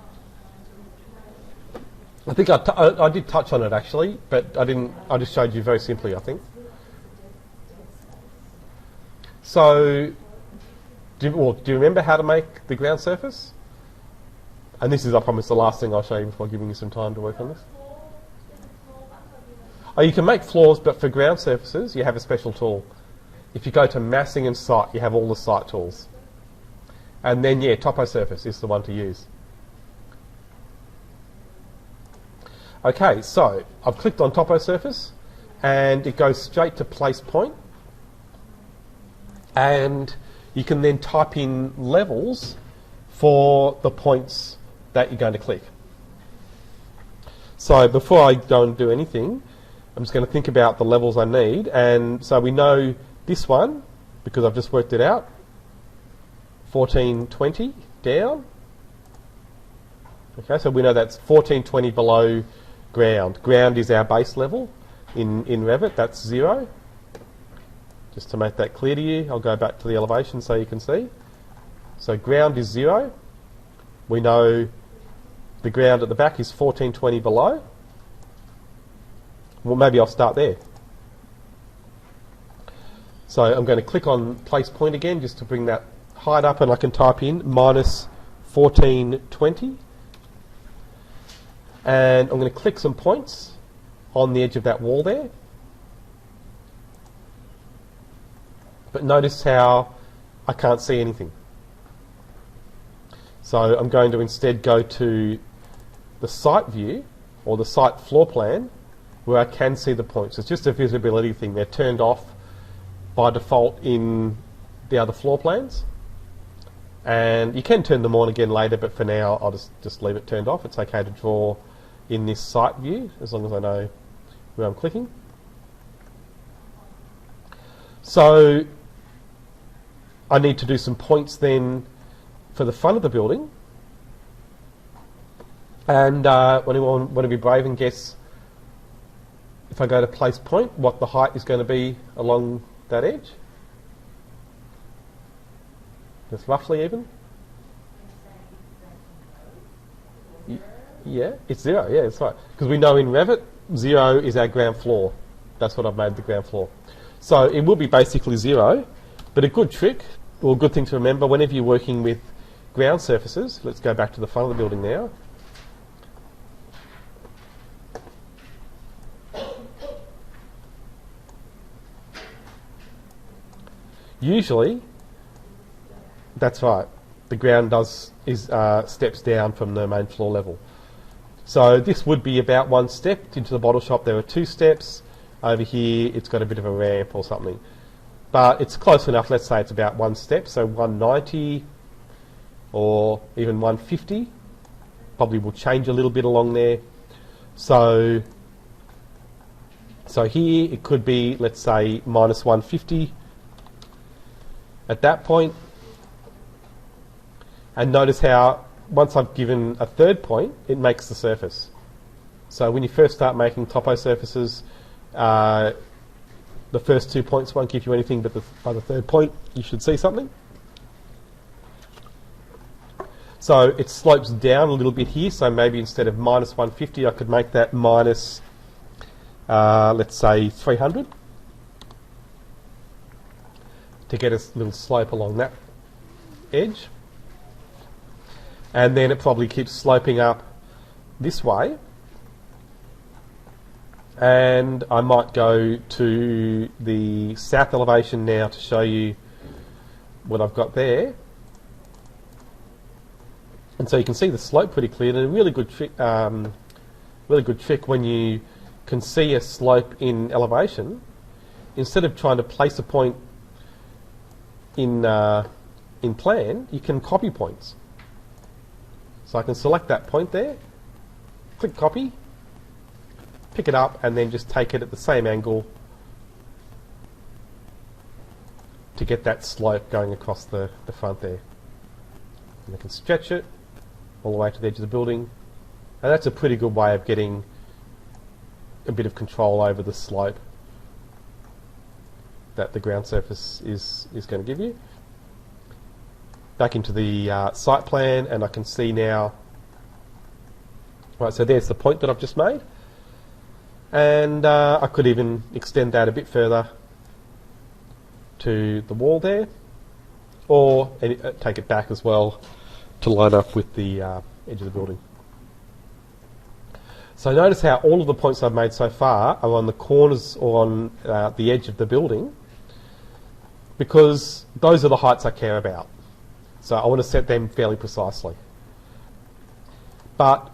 I think I did touch on it actually, but I didn't. I just showed you very simply, I think. So, do you remember how to make the ground surface? And this is, I promise, the last thing I'll show you before giving you some time to work on this. Oh, you can make floors, but for ground surfaces, you have a special tool. If you go to massing and site, you have all the site tools. And then, yeah, Toposurface is the one to use. Okay, so I've clicked on Toposurface, and it goes straight to place point. And you can then type in levels for the points that you're going to click. So before I go and do anything, I'm just going to think about the levels I need. And so we know this one, because I've just worked it out, 1420 down. Okay, so we know that's 1420 below ground. Ground is our base level in Revit, that's 0. Just to make that clear to you, I'll go back to the elevation so you can see. So ground is 0. We know the ground at the back is 1420 below. Well, maybe I'll start there. So I'm going to click on place point again just to bring that height up, and I can type in minus 1420. And I'm going to click some points on the edge of that wall there. But notice how I can't see anything. So I'm going to instead go to the site view, or the site floor plan, where I can see the points. It's just a visibility thing. They're turned off by default in the other floor plans. And you can turn them on again later, but for now I'll just leave it turned off. It's okay to draw in this site view, as long as I know where I'm clicking. So I need to do some points then for the front of the building. And anyone want to be brave and guess, if I go to place point, what the height is going to be along that edge? Just roughly even? Yeah, it's 0. Yeah, that's right. Because we know in Revit, 0 is our ground floor. That's what I've made the ground floor. So it will be basically 0, but a good trick, or a good thing to remember whenever you're working with ground surfaces, let's go back to the front of the building now. Usually, that's right, the ground steps down from the main floor level. So this would be about 1 step. Into the bottle shop there are 2 steps. Over here it's got a bit of a ramp or something. But it's close enough, let's say it's about 1 step, so 190 or even 150. Probably will change a little bit along there. So here it could be, let's say, minus 150 at that point. And notice how once I've given a third point, it makes the surface. So when you first start making topo surfaces, the first 2 points won't give you anything, but by the third point you should see something. So it slopes down a little bit here, so maybe instead of minus 150 I could make that minus, let's say 300, to get a little slope along that edge. And then it probably keeps sloping up this way. And I might go to the south elevation now to show you what I've got there. And so you can see the slope pretty clear. And a really good trick when you can see a slope in elevation, instead of trying to place a point in plan, you can copy points. So I can select that point there, click copy, pick it up, and then just take it at the same angle to get that slope going across the front there. And I can stretch it all the way to the edge of the building. And that's a pretty good way of getting a bit of control over the slope that the ground surface is going to give you. Back into the site plan, and I can see now, right, so there's the point that I've just made. And I could even extend that a bit further to the wall there, or take it back as well to line up with the edge of the building. So notice how all of the points I've made so far are on the corners or on the edge of the building, because those are the heights I care about. So I want to set them fairly precisely. But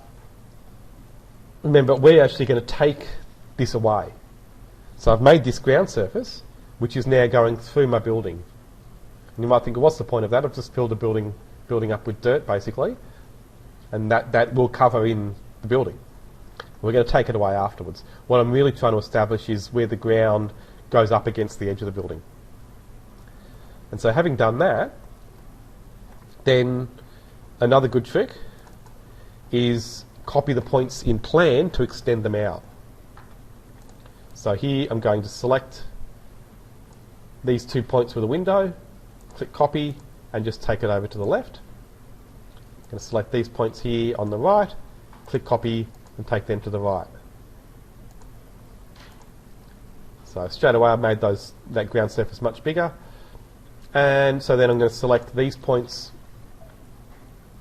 remember, we're actually going to take this away. So I've made this ground surface, which is now going through my building. And you might think, well, what's the point of that? I've just filled the building up with dirt, basically. And that will cover in the building. We're going to take it away afterwards. What I'm really trying to establish is where the ground goes up against the edge of the building. And so having done that, then another good trick is copy the points in plan to extend them out. So here I'm going to select these 2 points with a window, click copy, and just take it over to the left. I'm going to select these points here on the right, click copy, and take them to the right. So straight away I've made that ground surface much bigger. And so then I'm going to select these points.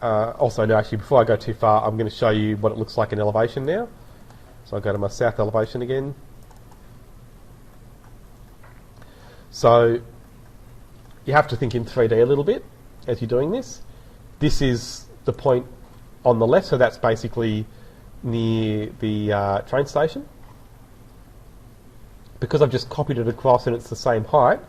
Also, no, actually, before I go too far, I'm going to show you what it looks like in elevation now. So I'll go to my south elevation again. So you have to think in 3D a little bit as you're doing this. This is the point on the left, so that's basically near the train station. Because I've just copied it across and it's the same height,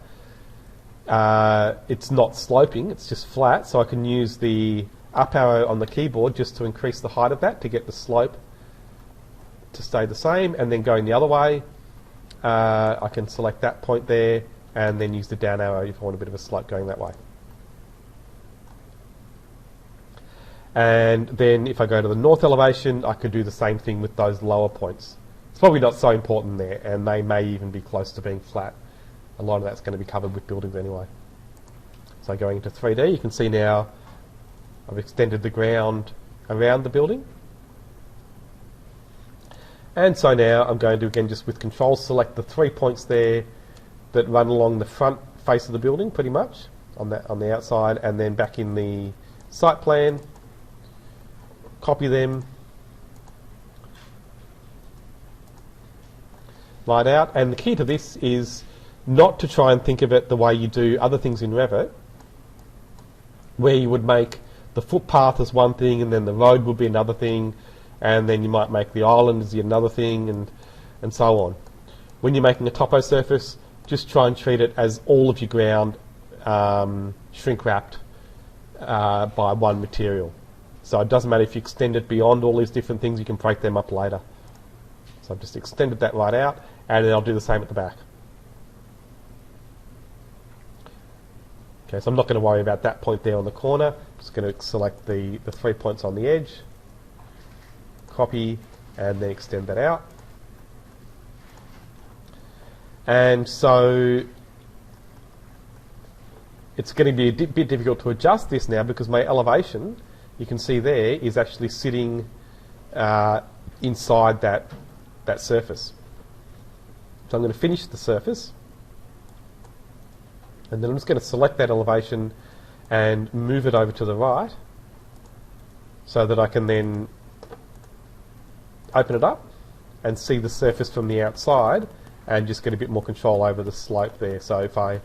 it's not sloping, it's just flat, so I can use the up arrow on the keyboard just to increase the height of that to get the slope to stay the same. And then going the other way, I can select that point there and then use the down arrow if I want a bit of a slope going that way. And then if I go to the north elevation, I could do the same thing with those lower points. It's probably not so important there, and they may even be close to being flat. A lot of that's going to be covered with buildings anyway. So going into 3D, you can see now I've extended the ground around the building. And so now I'm going to, again, just with Control, select the 3 points there that run along the front face of the building, pretty much, on the outside, and then back in the site plan, copy them, right out. And the key to this is not to try and think of it the way you do other things in Revit, where you would make the footpath as one thing and then the road would be another thing, and then you might make the island as another thing, and so on. When you're making a topo surface, just try and treat it as all of your ground shrink wrapped by one material. So it doesn't matter if you extend it beyond all these different things, you can break them up later. So I've just extended that right out, and then I'll do the same at the back. Okay, so I'm not going to worry about that point there on the corner. I'm just going to select the 3 points on the edge, copy, and then extend that out. And so it's going to be a bit difficult to adjust this now because my elevation, you can see there, is actually sitting inside that surface. So I'm going to finish the surface, and then I'm just going to select that elevation and move it over to the right so that I can then open it up and see the surface from the outside and just get a bit more control over the slope there. So if I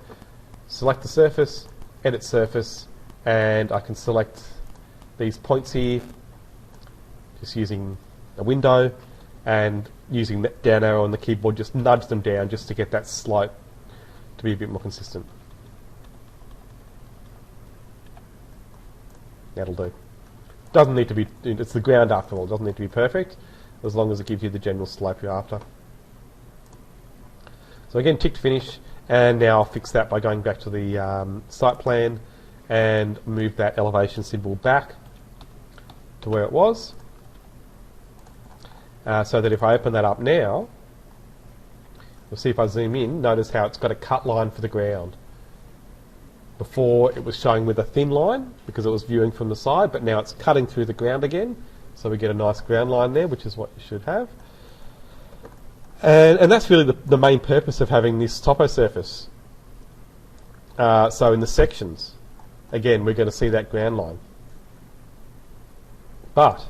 select the surface, edit surface, and I can select these points here, just using a window, and using that down arrow on the keyboard, just nudge them down just to get that slope to be a bit more consistent. That'll do. Doesn't need to be, it's the ground after all, it doesn't need to be perfect, as long as it gives you the general slope you're after. So again, tick to finish, and now I'll fix that by going back to the site plan and move that elevation symbol back to where it was, so that if I open that up now, you'll see if I zoom in, notice how it's got a cut line for the ground. Before it was showing with a thin line because it was viewing from the side, but now it's cutting through the ground again, so we get a nice ground line there, which is what you should have. And that's really the main purpose of having this topo surface. So in the sections, again, we're going to see that ground line. But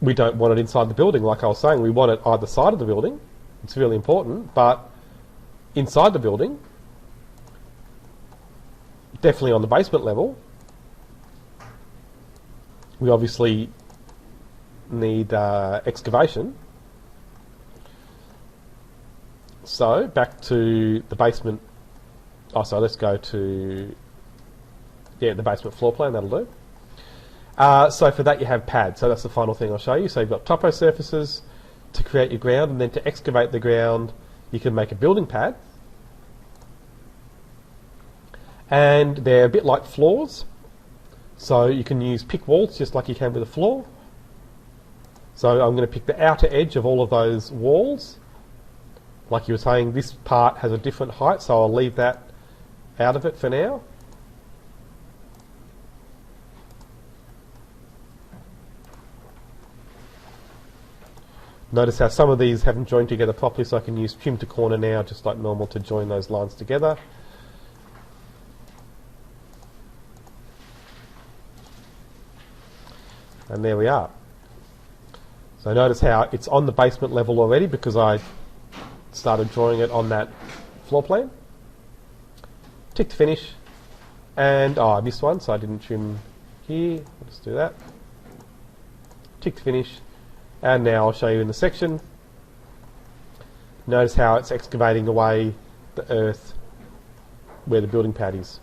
we don't want it inside the building, like I was saying. We want it either side of the building. It's really important. But inside the building, definitely on the basement level, we obviously need excavation. So back to the basement. Oh, so let's go to the basement floor plan. That'll do. So for that you have pads. So that's the final thing I'll show you. So you've got topo surfaces to create your ground, and then to excavate the ground, you can make a building pad. And they're a bit like floors. So you can use pick walls just like you can with a floor. So I'm going to pick the outer edge of all of those walls. Like you were saying, this part has a different height, so I'll leave that out of it for now. Notice how some of these haven't joined together properly, so I can use trim to corner now, just like normal, to join those lines together. And there we are. So notice how it's on the basement level already because I started drawing it on that floor plan. Tick to finish. And I missed one, so I didn't trim here. I'll just do that. Tick to finish. And now I'll show you in the section. Notice how it's excavating away the earth where the building pad is.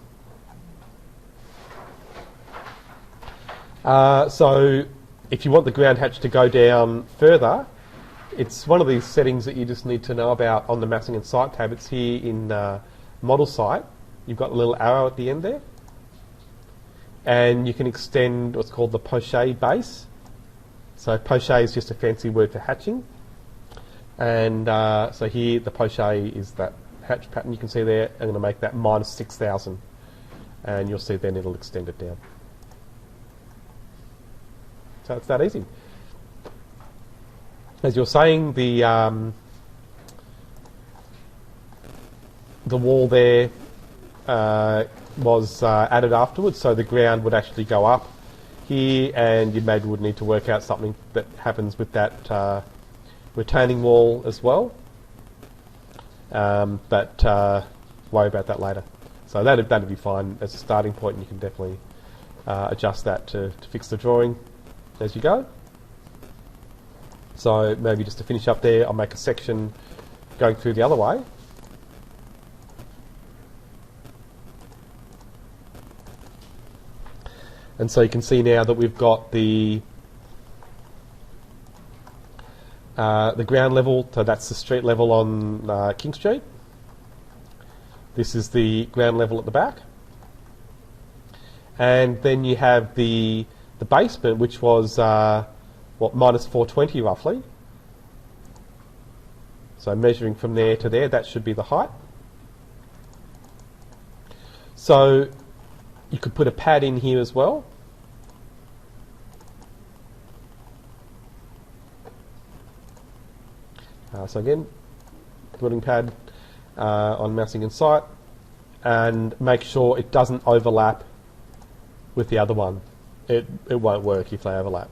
So if you want the ground hatch to go down further, it's one of these settings that you just need to know about on the Massing and Site tab. It's here in Model Site. You've got a little arrow at the end there. And you can extend what's called the poché base. So poché is just a fancy word for hatching. And so here the poché is that hatch pattern you can see there. I'm going to make that minus 6,000. And you'll see then it'll extend it down. So it's that easy. as you're saying, the wall there was added afterwards, so the ground would actually go up here, and you maybe would need to work out something that happens with that retaining wall as well. But worry about that later. So that'd be fine as a starting point, and you can definitely adjust that to fix the drawing as you go. So maybe just to finish up there, I'll make a section going through the other way. And so you can see now that we've got the ground level, so that's the street level on King Street. This is the ground level at the back. And then you have the basement, which was, minus 420 roughly. So measuring from there to there, that should be the height. So you could put a pad in here as well. So again, building pad on mousing in sight, and make sure it doesn't overlap with the other one. It won't work if they overlap.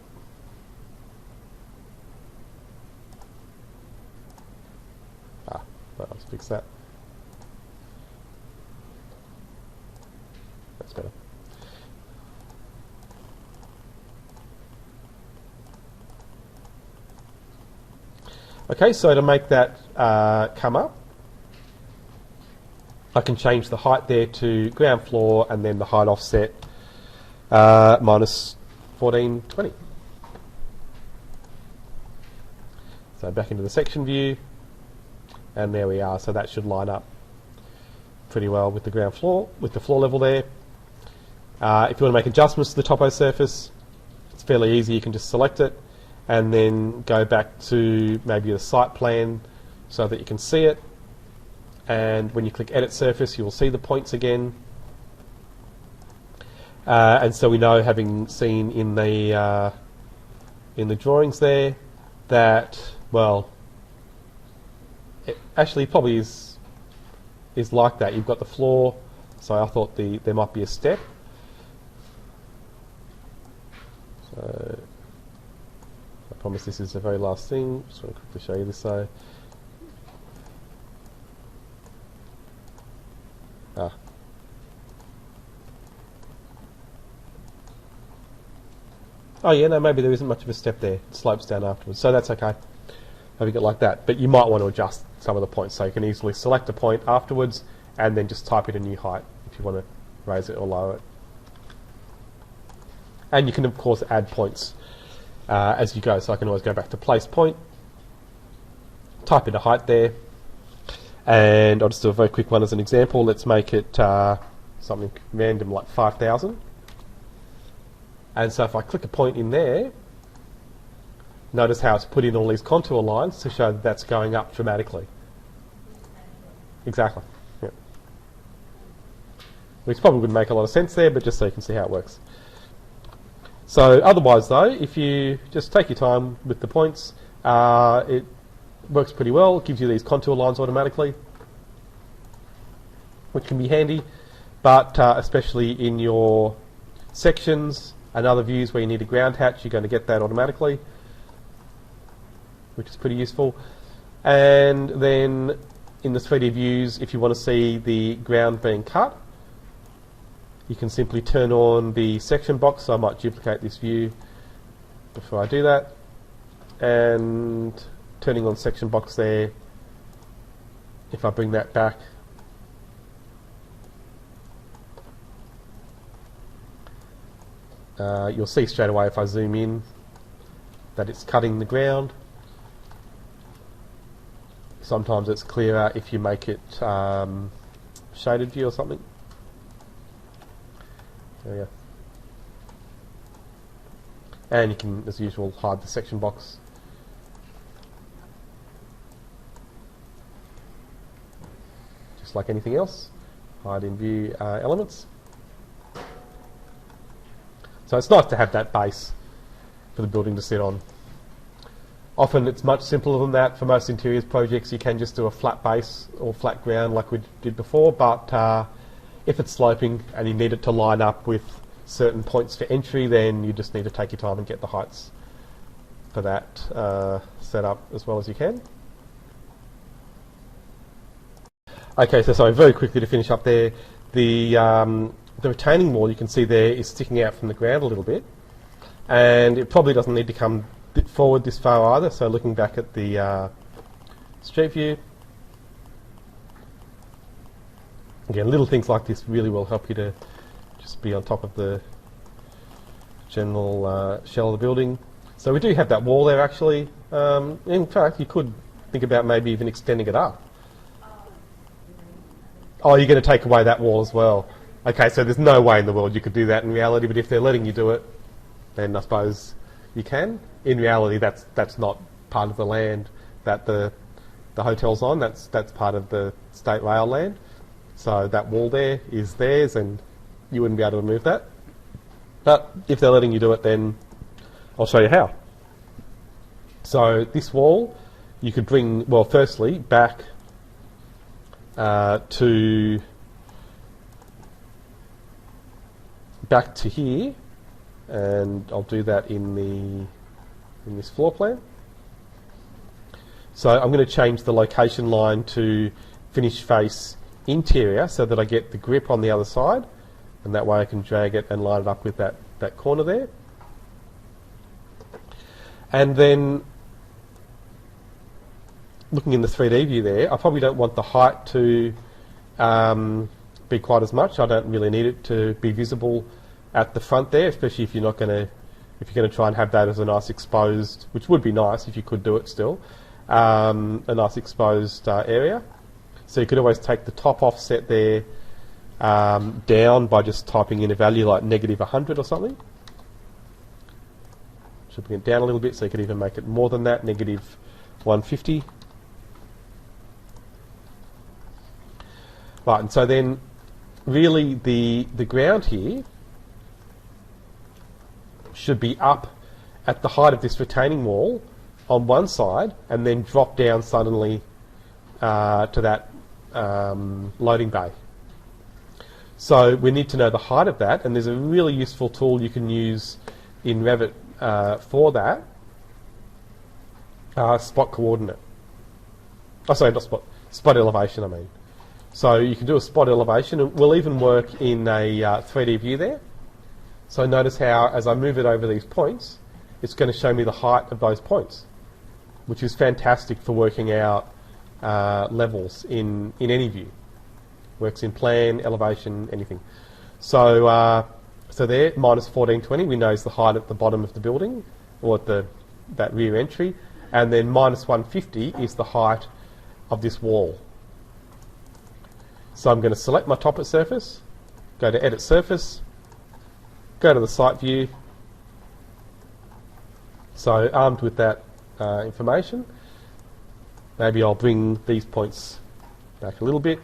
Let's fix that. That's better. Okay, so to make that come up, I can change the height there to ground floor, and then the height offset minus 1420. So back into the section view, and there we are. So that should line up pretty well with the ground floor, with the floor level there. If you want to make adjustments to the topo surface, it's fairly easy. You can just select it and then go back to maybe the site plan so that you can see it. And when you click Edit Surface, you will see the points again. And so we know, having seen in the drawings there, that, well, it actually probably is like that. You've got the floor, so I thought there might be a step. So I promise this is the very last thing. Just want to quickly show you this. So oh yeah, no, maybe there isn't much of a step there. It slopes down afterwards, so that's okay. Having it like that, but you might want to adjust some of the points, so you can easily select a point afterwards and then just type in a new height if you want to raise it or lower it. And you can of course add points as you go, so I can always go back to place point, type in a height there, and I'll just do a very quick one as an example. Let's make it something random like 5,000. And so if I click a point in there, notice how it's put in all these contour lines to show that that's going up dramatically. Exactly. Yeah. Which probably wouldn't make a lot of sense there, but just so you can see how it works. So otherwise though, if you just take your time with the points, it works pretty well. It gives you these contour lines automatically, which can be handy, but especially in your sections and other views where you need a ground hatch, you're going to get that automatically, which is pretty useful. And then in the 3D views, if you want to see the ground being cut, you can simply turn on the section box. So I might duplicate this view before I do that. And turning on section box there, if I bring that back, you'll see straight away if I zoom in that it's cutting the ground. Sometimes it's clearer if you make it shaded view or something. There we go. And you can, as usual, hide the section box. Just like anything else, hide in view elements. So it's nice to have that base for the building to sit on. Often it's much simpler than that. For most interiors projects, you can just do a flat base or flat ground like we did before, but if it's sloping and you need it to line up with certain points for entry, then you just need to take your time and get the heights for that set up as well as you can. Okay, so sorry, very quickly to finish up there, the retaining wall you can see there is sticking out from the ground a little bit, and it probably doesn't need to come forward this far either. So looking back at the street view, again, little things like this really will help you to just be on top of the general shell of the building. So we do have that wall there actually. In fact, you could think about maybe even extending it up. Oh, you're going to take away that wall as well. Okay, so there's no way in the world you could do that in reality, but if they're letting you do it, then I suppose you can. In reality, that's not part of the land that the hotel's on. That's part of the state rail land. So that wall there is theirs, and you wouldn't be able to remove that. But if they're letting you do it, then I'll show you how. So this wall, you could bring, well, firstly, back to here, and I'll do that in this floor plan. So I'm going to change the location line to finish face interior so that I get the grip on the other side, and that way I can drag it and line it up with that corner there. And then looking in the 3D view there, I probably don't want the height to be quite as much. I don't really need it to be visible at the front there, especially if you're not going to, if you're going to try and have that as a nice exposed, which would be nice if you could do it still, a nice exposed area. So you could always take the top offset there down by just typing in a value like -100 or something. Should bring it down a little bit, so you could even make it more than that, -150. Right, and so then really the ground here should be up at the height of this retaining wall on one side and then drop down suddenly to that loading bay. So we need to know the height of that, and there's a really useful tool you can use in Revit for that, spot coordinate. Oh, sorry, not spot elevation, I mean. So you can do a spot elevation. It will even work in a 3D view there. So notice how, as I move it over these points, it's going to show me the height of those points, which is fantastic for working out levels in any view. Works in plan, elevation, anything. So so there, -1420, we know is the height at the bottom of the building, or at that rear entry, and then -150 is the height of this wall. So I'm going to select my Toposurface, go to Edit Surface, go to the Site View. So armed with that information, maybe I'll bring these points back a little bit.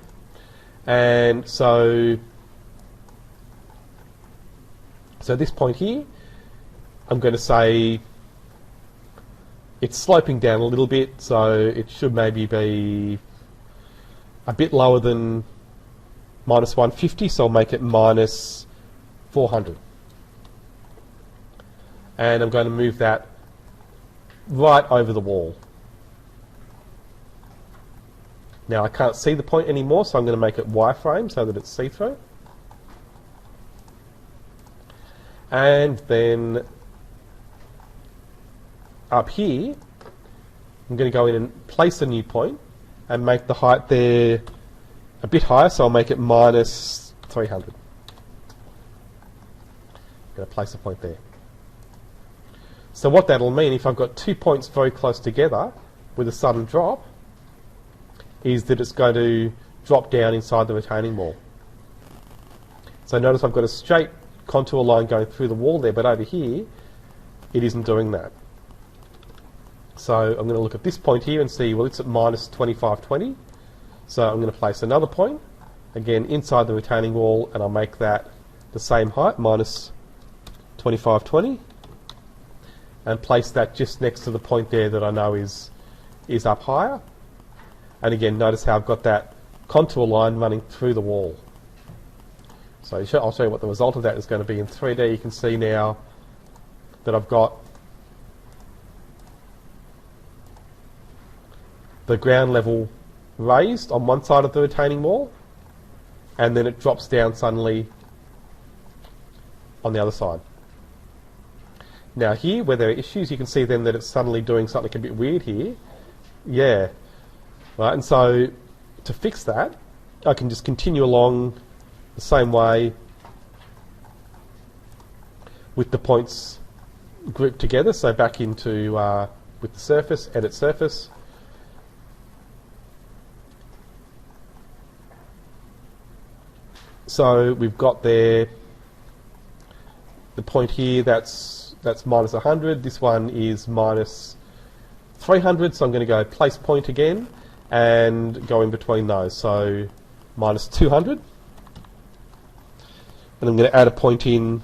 And so this point here, I'm going to say it's sloping down a little bit, so it should maybe be a bit lower than -150, so I'll make it -400. And I'm going to move that right over the wall. Now I can't see the point anymore, so I'm going to make it wireframe so that it's see-through. And then up here, I'm going to go in and place a new point and make the height there a bit higher, so I'll make it -300. I'm going to place a point there. So what that'll mean, if I've got 2 points very close together with a sudden drop, is that it's going to drop down inside the retaining wall. So notice I've got a straight contour line going through the wall there, but over here it isn't doing that. So I'm going to look at this point here and see, well, it's at -2520. So I'm going to place another point, again inside the retaining wall, and I'll make that the same height, -2520. and place that just next to the point there that I know is up higher. And again, notice how I've got that contour line running through the wall. So I'll show you what the result of that is going to be in 3D. You can see now that I've got the ground level raised on one side of the retaining wall, and then it drops down suddenly on the other side. Now here, where there are issues, you can see then that it's suddenly doing something a bit weird here. Yeah. Right, and so to fix that, I can just continue along the same way with the points grouped together. So back into with the surface, edit surface. So we've got there the point here that's minus 100. This one is minus 300. So I'm going to go place point again and go in between those. So minus 200. And I'm going to add a point in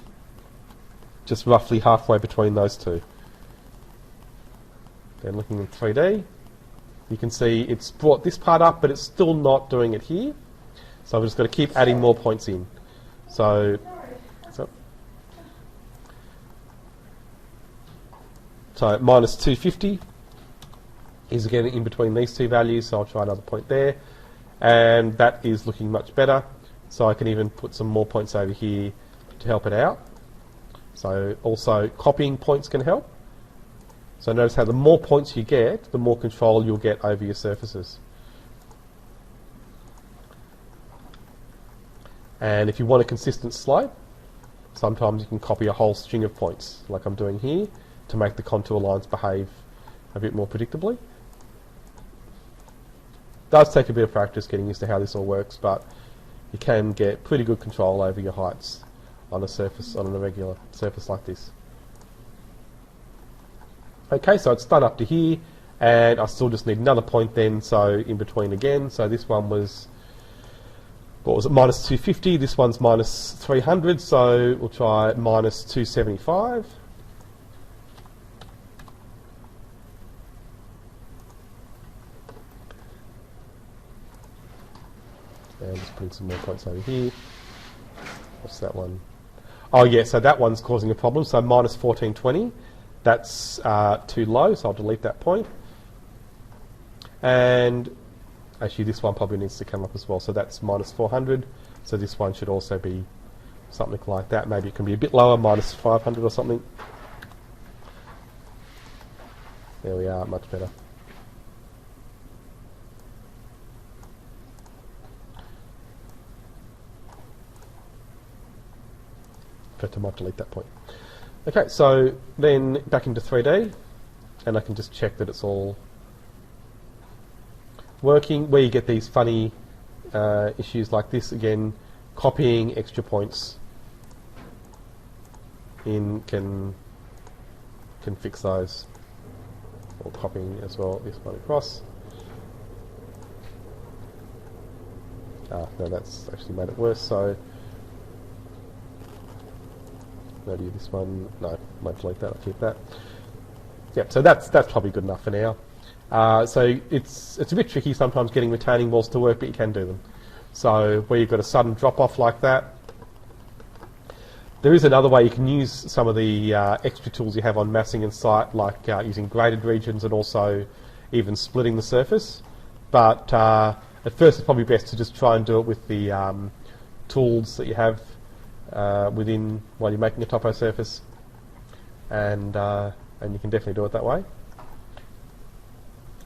just roughly halfway between those two. Then looking in 3D, you can see it's brought this part up, but it's still not doing it here. So I'm just going to keep adding more points in. So minus 250 is again in between these two values, so I'll try another point there. And that is looking much better. So I can even put some more points over here to help it out. So also copying points can help. So notice how the more points you get, the more control you'll get over your surfaces. And if you want a consistent slope, sometimes you can copy a whole string of points, like I'm doing here, to make the contour lines behave a bit more predictably. It does take a bit of practice getting used to how this all works, but you can get pretty good control over your heights on a surface, on an irregular surface like this. Okay, so it's done up to here, and I still just need another point then, so in between again. So this one was, what was it, minus 250, this one's minus 300, so we'll try minus 275. And just putting some more points over here. What's that one? Oh yeah, so that one's causing a problem. So minus 1420, that's too low, so I'll delete that point. And actually this one probably needs to come up as well. So that's minus 400. So this one should also be something like that. Maybe it can be a bit lower, minus 500 or something. There we are, much better. But I might delete that point. Okay, so then back into 3D, and I can just check that it's all working. Where you get these funny issues like this, again, copying extra points in can fix those. Or copying as well this one across. No, that's actually made it worse. So maybe this one, no, won't delete that, I'll keep that. Yep, so that's probably good enough for now. So it's a bit tricky sometimes getting retaining walls to work, but you can do them. So where you've got a sudden drop off like that, there is another way you can use some of the extra tools you have on massing and site, like using graded regions and also even splitting the surface. But at first it's probably best to just try and do it with the tools that you have within while you're making a topo surface, and you can definitely do it that way.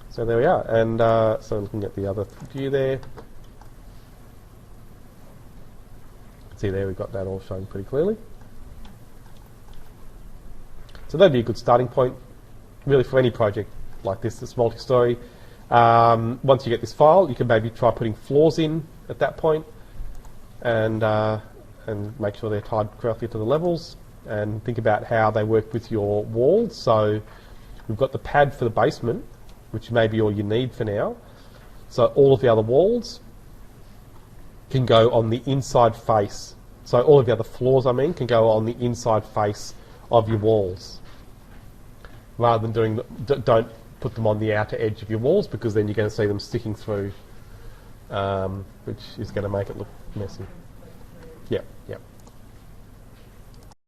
So there we are, and so looking at the other view there, see there we've got that all shown pretty clearly. So that'd be a good starting point really for any project like this that's multi-story. Once you get this file, you can maybe try putting floors in at that point, and make sure they're tied correctly to the levels, and think about how they work with your walls. So we've got the pad for the basement, which may be all you need for now. So all of the other walls can go on the inside face. So all of the other floors, I mean, can go on the inside face of your walls. rather than doing don't put them on the outer edge of your walls, because then you're going to see them sticking through, which is going to make it look messy. Yep, yep.